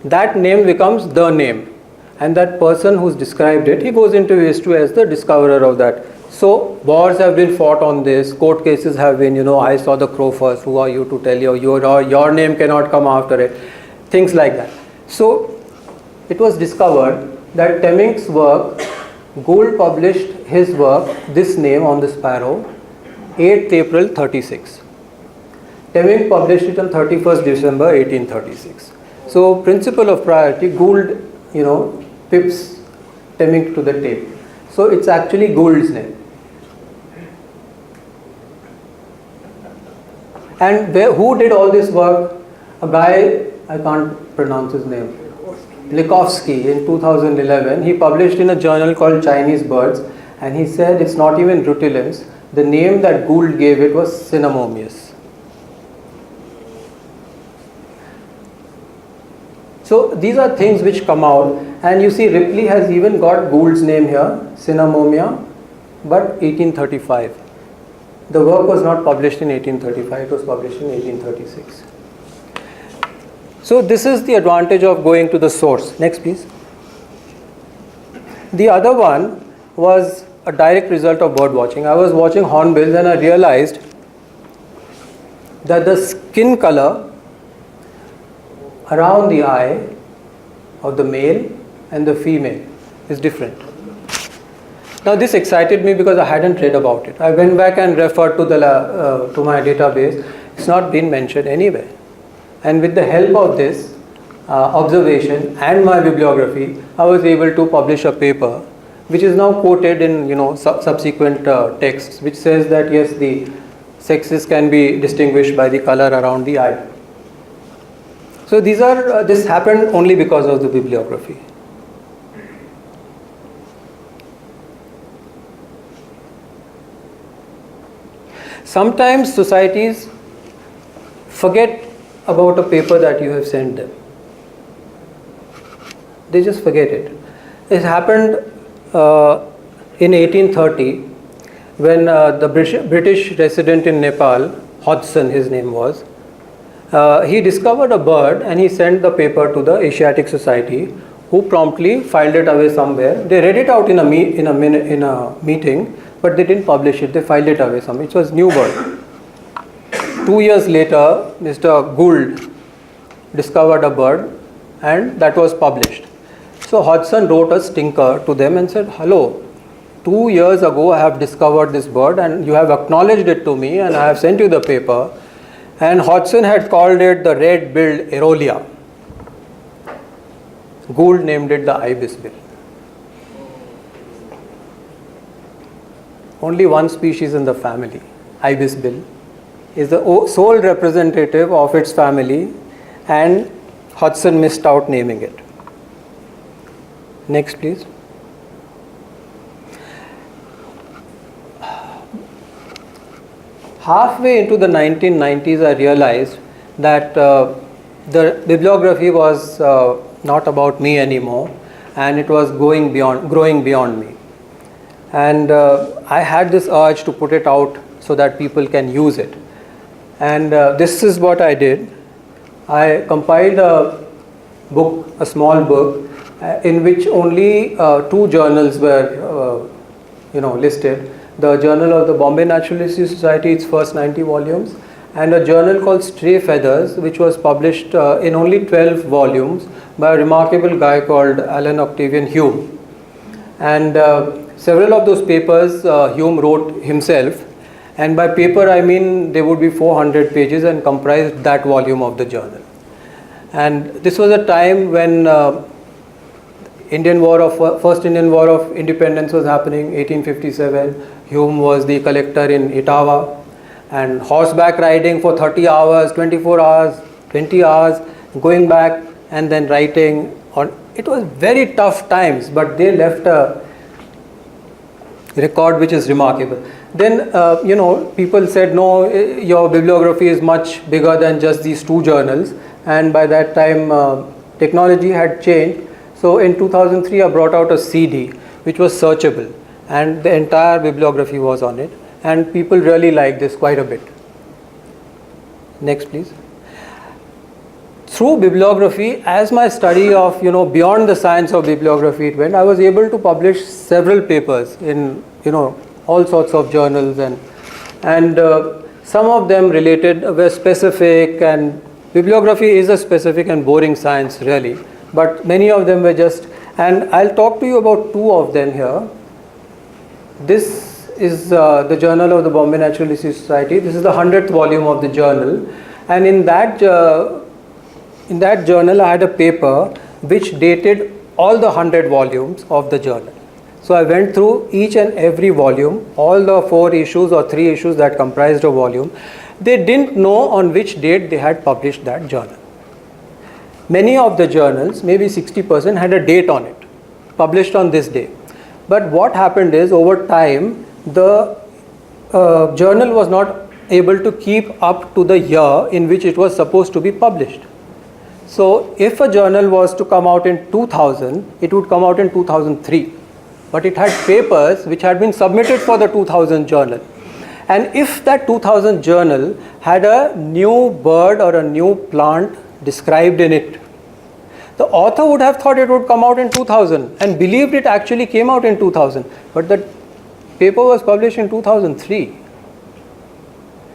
that name becomes the name, and that person who's described it, he goes into history as the discoverer of that. So wars have been fought on this, court cases have been, I saw the crow first, who are you to tell you, your name cannot come after it, things like that. So it was discovered that Temminck's work, Gould published his work, this name on the sparrow, 8th April 36. Temminck published it on 31st December 1836. So principle of priority, Gould, pips Temminck to the tape. So it's actually Gould's name. And who did all this work? A guy, I can't pronounce his name, Likovsky, in 2011. He published in a journal called Chinese Birds, and he said it's not even rutilanus. The name that Gould gave it was Cinnamomius. So these are things which come out, and you see Ripley has even got Gould's name here, Cinnamomia, but 1835. The work was not published in 1835, it was published in 1836. So this is the advantage of going to the source. Next please. The other one was a direct result of bird watching. I was watching hornbills and I realized that the skin color around the eye of the male and the female is different. Now this excited me because I hadn't read about it. I went back and referred to to my database. It's not been mentioned anywhere. And with the help of this observation and my bibliography, I was able to publish a paper which is now quoted in subsequent texts, which says that yes, the sexes can be distinguished by the color around the eye. So these are this happened only because of the bibliography. Sometimes societies forget about a paper that you have sent them. They just forget it. It happened in 1830 when the British resident in Nepal, Hodgson his name was, he discovered a bird and he sent the paper to the Asiatic Society, who promptly filed it away somewhere. They read it out in a meeting, but they didn't publish it. They filed it away somewhere. It was new bird. 2 years later, Mr. Gould discovered a bird and that was published. So Hodgson wrote a stinker to them and said, hello, 2 years ago I have discovered this bird and you have acknowledged it to me and I have sent you the paper. And Hodgson had called it the red-billed Erolia. Gould named it the ibisbill. Only one species in the family, ibisbill, is the sole representative of its family, and Hodgson missed out naming it. Next please. Halfway into the 1990s, I realized that the bibliography was not about me anymore, and it was growing beyond me. And I had this urge to put it out so that people can use it. And this is what I did. I compiled a book, a small book, in which only 2 journals were listed. The Journal of the Bombay Naturalistic Society, its first 90 volumes, and a journal called Stray Feathers, which was published in only 12 volumes by a remarkable guy called Alan Octavian Hume. And several of those papers Hume wrote himself, and by paper I mean they would be 400 pages and comprised that volume of the journal. And this was a time when First Indian War of Independence was happening, 1857. Hume was the collector in Etawah, and horseback riding for 30 hours, 24 hours, 20 hours, going back and then writing. It was very tough times, but they left a record which is remarkable. Then, people said, no, your bibliography is much bigger than just these 2 journals. And by that time, technology had changed. So in 2003, I brought out a CD, which was searchable. And the entire bibliography was on it. And people really liked this quite a bit. Next, please. Through bibliography, as my study of, beyond the science of bibliography it went, I was able to publish several papers in, all sorts of journals, and some of them were specific, and bibliography is a specific and boring science really, but many of them were just, and I'll talk to you about 2 of them here. This is the Journal of the Bombay Naturalistic Society. This is the 100th volume of the journal, and in that journal I had a paper which dated all the 100 volumes of the journal. So I went through each and every volume, all the 4 issues or 3 issues that comprised a volume. They didn't know on which date they had published that journal. Many of the journals, maybe 60%, had a date on it, published on this day. But what happened is, over time, the journal was not able to keep up to the year in which it was supposed to be published. So if a journal was to come out in 2000, it would come out in 2003. But it had papers which had been submitted for the 2000 journal. And if that 2000 journal had a new bird or a new plant described in it, the author would have thought it would come out in 2000 and believed it actually came out in 2000. But the paper was published in 2003.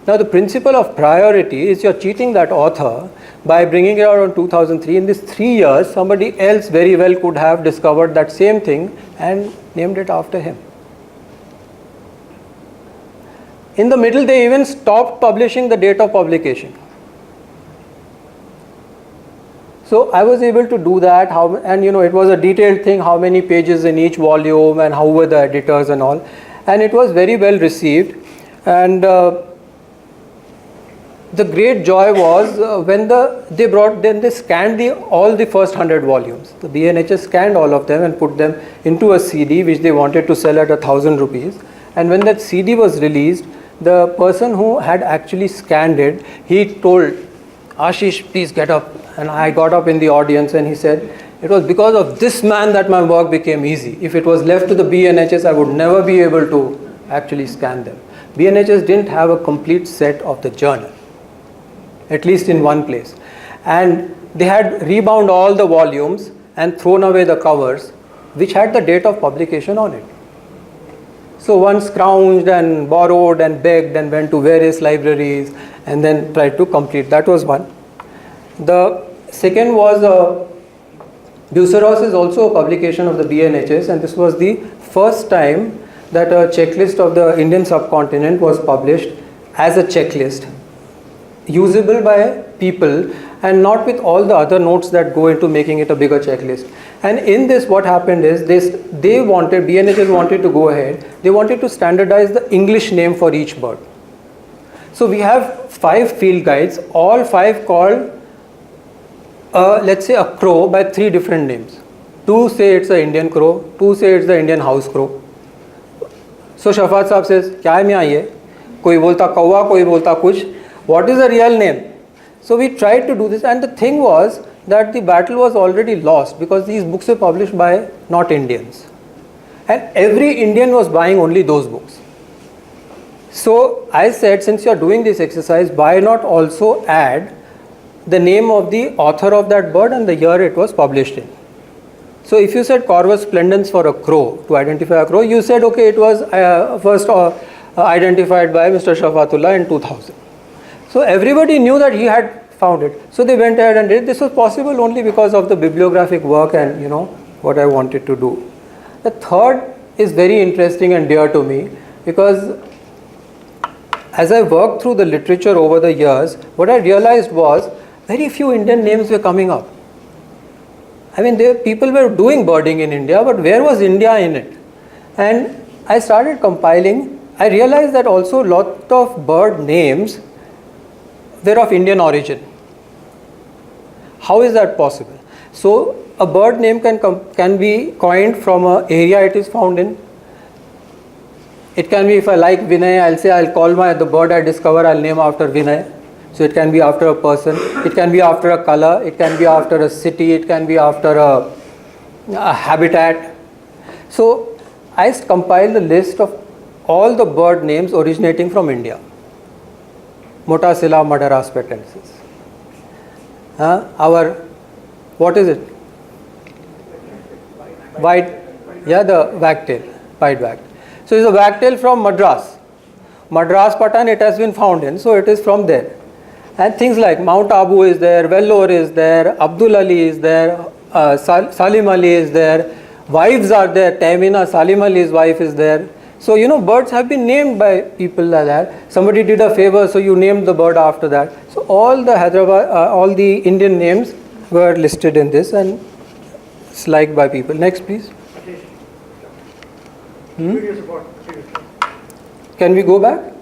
Now the principle of priority is you're cheating that author by bringing it out in 2003. In these 3 years, somebody else very well could have discovered that same thing and named it after him. In the middle, they even stopped publishing the date of publication. So I was able to do that, and it was a detailed thing, how many pages in each volume and how were the editors and all. And it was very well received. And the great joy was when they scanned all the first 100 volumes. The BNHS scanned all of them and put them into a CD which they wanted to sell at 1,000 rupees. And when that CD was released, the person who had actually scanned it, he told, "Aasheesh, please get up." And I got up in the audience and he said, "It was because of this man that my work became easy. If it was left to the BNHS, I would never be able to actually scan them." BNHS didn't have a complete set of the journal, at least in one place. And they had rebound all the volumes and thrown away the covers, which had the date of publication on it. So one scrounged and borrowed and begged and went to various libraries and then tried to complete. That was one. The second was Buceros is also a publication of the BNHS, and this was the first time that a checklist of the Indian subcontinent was published as a checklist, usable by people and not with all the other notes that go into making it a bigger checklist. And in this, what happened is BNHS wanted to go ahead, they wanted to standardize the English name for each bird. So we have 5 field guides, all 5 called let's say a crow by 3 different names. 2 say it's an Indian crow, 2 say it's the Indian house crow. So Shafat Saab says, "Kya hai mea ye?" Koi bolta kawa, koi bolta kuch. What is the real name? So we tried to do this, and the thing was that the battle was already lost because these books were published by not Indians. And every Indian was buying only those books. So I said, since you are doing this exercise, why not also add the name of the author of that bird and the year it was published in. So if you said Corvus splendens for a crow, to identify a crow, you said, okay, it was first identified by Mr. Shafatullah in 2000. So everybody knew that he had found it. So they went ahead and did it. This was possible only because of the bibliographic work and what I wanted to do. The third is very interesting and dear to me because as I worked through the literature over the years, what I realized was very few Indian names were coming up. I mean, people were doing birding in India, but where was India in it? And I started compiling. I realized that also a lot of bird names were of Indian origin. How is that possible? So a bird name can be coined from an area it is found in. It can be, if I like Vinay, I'll say I'll call the bird I discover, I'll name after Vinay. So it can be after a person, it can be after a color, it can be after a city, it can be after a habitat. So I compiled a list of all the bird names originating from India. Motacilla madaras patensis. What is it? White, the wagtail, white wagtail. So it's a wagtail from Madras. Madras Patan it has been found in, so it is from there. And things like Mount Abu is there, Vellore is there, Abdul Ali is there, Salim Ali is there, wives are there, Tamina, Salim Ali's wife is there. So, birds have been named by people like that. Somebody did a favor, so you named the bird after that. So, all the Hyderabad, all the Indian names were listed in this and it's liked by people. Next, please. Curious about the previous one. Can we go back?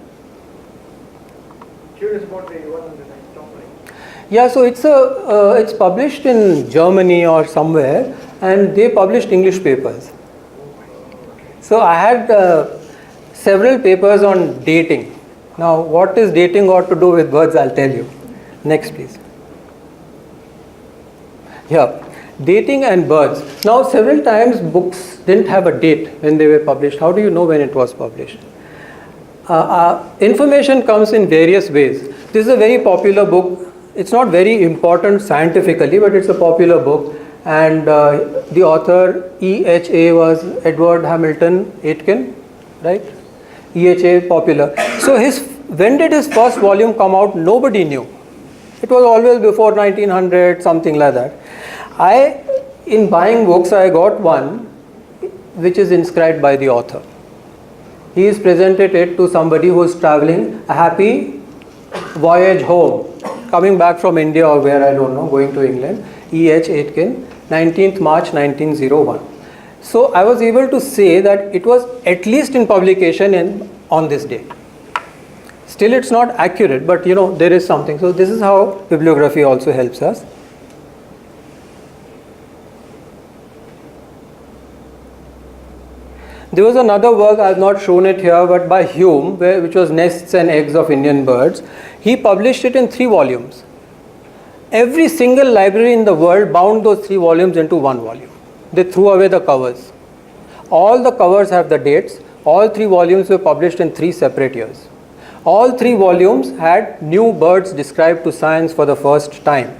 Curious about the one on the top right. Yeah, so it's published in Germany or somewhere, and they published English papers. So I had several papers on dating. Now, what is dating got to do with birds? I'll tell you. Next, please. Yeah, dating and birds. Now, several times books didn't have a date when they were published. How do you know when it was published? Information comes in various ways. This is a very popular book. It's not very important scientifically, but it's a popular book. And the author EHA was Edward Hamilton Aitken, right? EHA, popular. So when did his first volume come out? Nobody knew. It was always before 1900, something like that. In buying books, I got one which is inscribed by the author. He has presented it to somebody who is traveling, a happy voyage home, coming back from India or where, I don't know, going to England. E.H. Aitken, 19th March 1901. So I was able to say that it was at least in publication on this date. Still it's not accurate, but there is something. So this is how bibliography also helps us. There was another work, I have not shown it here, but by Hume, which was Nests and Eggs of Indian Birds. He published it in 3 volumes. Every single library in the world bound those 3 volumes into 1 volume. They threw away the covers. All the covers have the dates. All 3 volumes were published in 3 separate years. All 3 volumes had new birds described to science for the first time.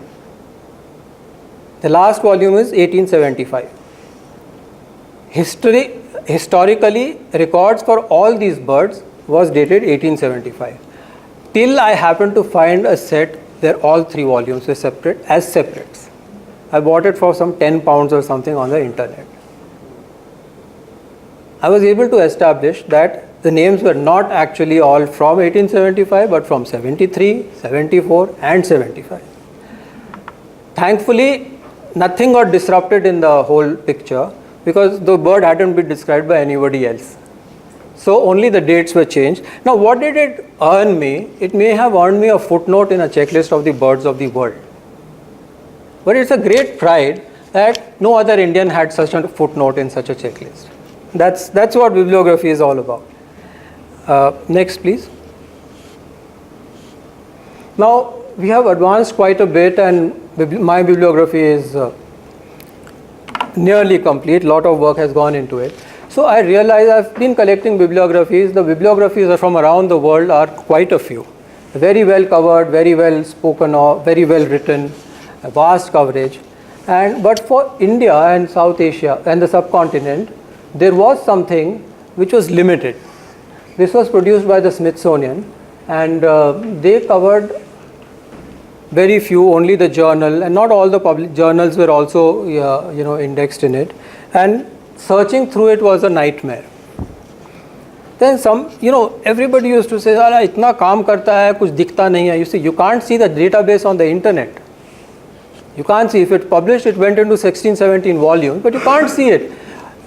The last volume is 1875. Historically, records for all these birds was dated 1875. Till I happened to find a set where all 3 volumes were separate as separates. I bought it for some 10 pounds or something on the internet. I was able to establish that the names were not actually all from 1875 but from 73, 74 and 75. Thankfully, nothing got disrupted in the whole picture, because the bird hadn't been described by anybody else. So only the dates were changed. Now what did it earn me? It may have earned me a footnote in a checklist of the birds of the world. But it's a great pride that no other Indian had such a footnote in such a checklist. That's what bibliography is all about. Next please. Now we have advanced quite a bit, and my bibliography is nearly complete. Lot of work has gone into it. So I realized I've been collecting bibliographies. The bibliographies from around the world are quite a few. Very well covered, very well spoken of, very well written, a vast coverage. But for India and South Asia and the subcontinent, there was something which was limited. This was produced by the Smithsonian, and they covered very few, only the journal, and not all the public journals were also indexed in it, and searching through it was a nightmare. Then everybody used to say, "Ala, itna kaam karta hai, kuch dikhta nahi hai." You see, you can't see the database on the internet. You can't see. If it published, it went into 16, 17 volumes, but you can't see it.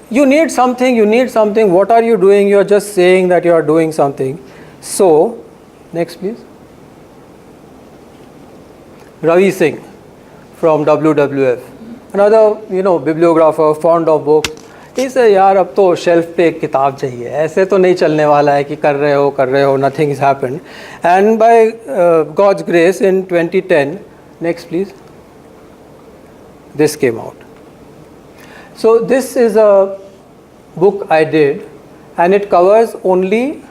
You need something. What are you doing? You are just saying that you are doing something. So, next please. Ravi Singh from WWF, another bibliographer, fond of books. He said, यार अब तो shelf पे एक किताब चाहिए, ऐसे तो नहीं चलने वाला है कि कर रहे हो, nothing has happened. And by God's grace in 2010, next please, this came out. So this is a book I did, and it covers only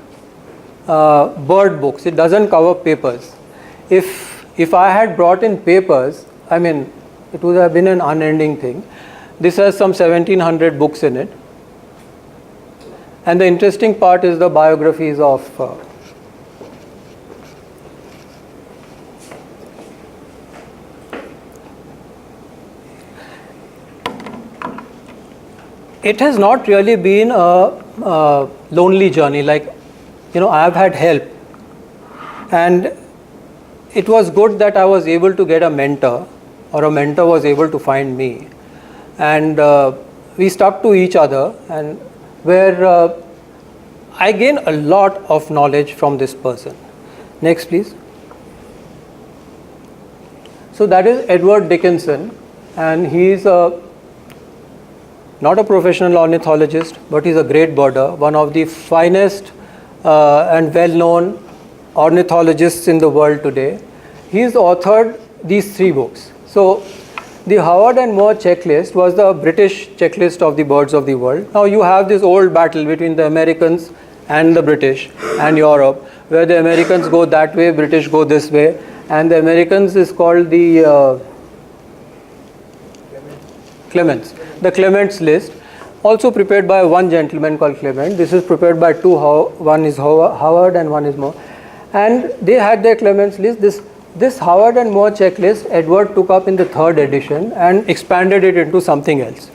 bird books. It doesn't cover papers. If I had brought in papers, it would have been an unending thing. This has some 1700 books in it. And the interesting part is the biographies of it has not really been a lonely journey. Like, I have had help. And it was good that I was able to get a mentor, or a mentor was able to find me. And we stuck to each other, and where I gain a lot of knowledge from this person. Next, please. So that is Edward Dickinson, and he is not a professional ornithologist, but he's a great birder, one of the finest and well-known ornithologists in the world today. He's authored these 3 books. So the Howard and Moore checklist was the British checklist of the birds of the world. Now you have this old battle between the Americans and the British and Europe, where the Americans go that way, British go this way, and the Americans is called the Clements. The Clements list, also prepared by one gentleman called Clement. This is prepared by 2, one is Howard and one is Moore. And they had their Clements list. This Howard and Moore checklist, Edward took up in the 3rd edition and expanded it into something else.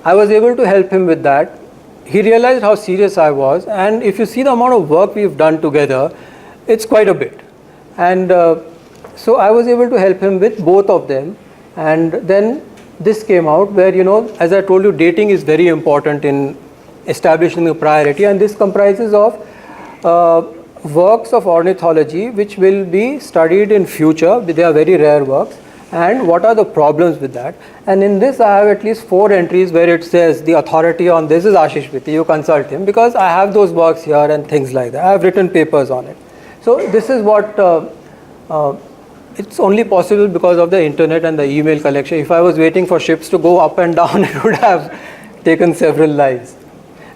I was able to help him with that. He realized how serious I was, and if you see the amount of work we've done together, it's quite a bit. And so I was able to help him with both of them, and then this came out where, as I told you, dating is very important in establishing a priority, and this comprises of works of ornithology which will be studied in future. They are very rare works, and what are the problems with that. And in this I have at least 4 entries where it says the authority on this is Aasheesh Pittie, you consult him, because I have those works here and things like that. I have written papers on it. So this is what it's only possible because of the internet and the email collection. If I was waiting for ships to go up and down, it would have taken several lives.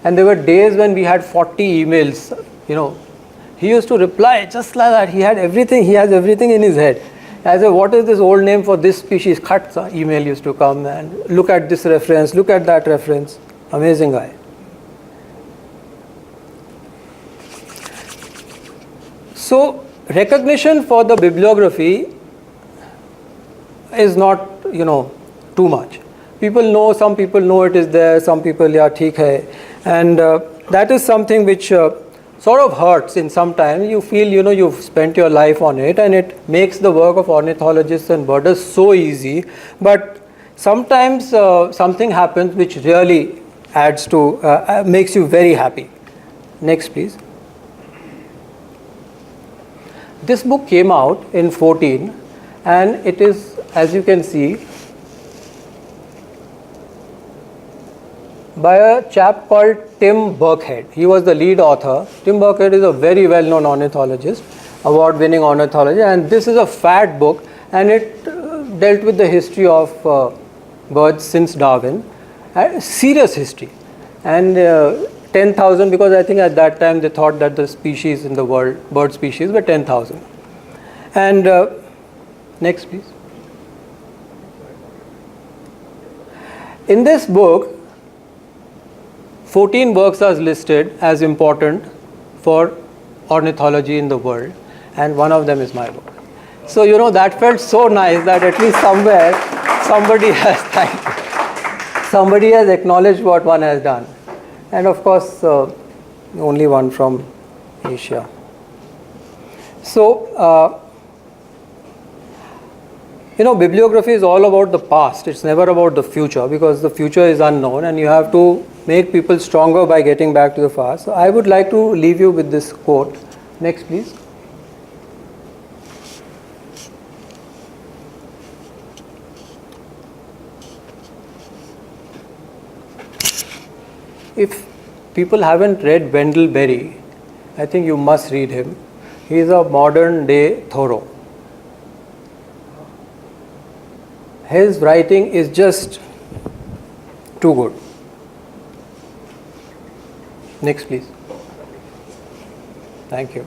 And there were days when we had 40 emails. He used to reply just like that. He had everything. He has everything in his head. I said, what is this old name for this species? Khatsa. Email used to come and look at this reference, look at that reference. Amazing guy. So recognition for the bibliography is not, too much. People know, some people know it is there, some people, yeah, theek hai. And that is something which sort of hurts in some time. You feel, you've spent your life on it, and it makes the work of ornithologists and birders so easy. But sometimes something happens which really adds to, makes you very happy. Next, please. This book came out in 14, and it is, as you can see, by a chap called Tim Birkhead. He was the lead author. Tim Birkhead is a very well-known ornithologist, award-winning ornithologist, and this is a fat book, and it dealt with the history of birds since Darwin, serious history, and 10,000, because I think at that time they thought that the species in the world, bird species, were 10,000. And next, please. In this book, 14 works are listed as important for ornithology in the world, and one of them is my book. So, that felt so nice that at least somewhere somebody has somebody has acknowledged what one has done. And of course, only one from Asia. So, bibliography is all about the past. It's never about the future, because the future is unknown, and you have to make people stronger by getting back to the past. So I would like to leave you with this quote. Next, please. If people haven't read Wendell Berry, I think you must read him. He is a modern day Thoreau. His writing is just too good. Next, please. Thank you.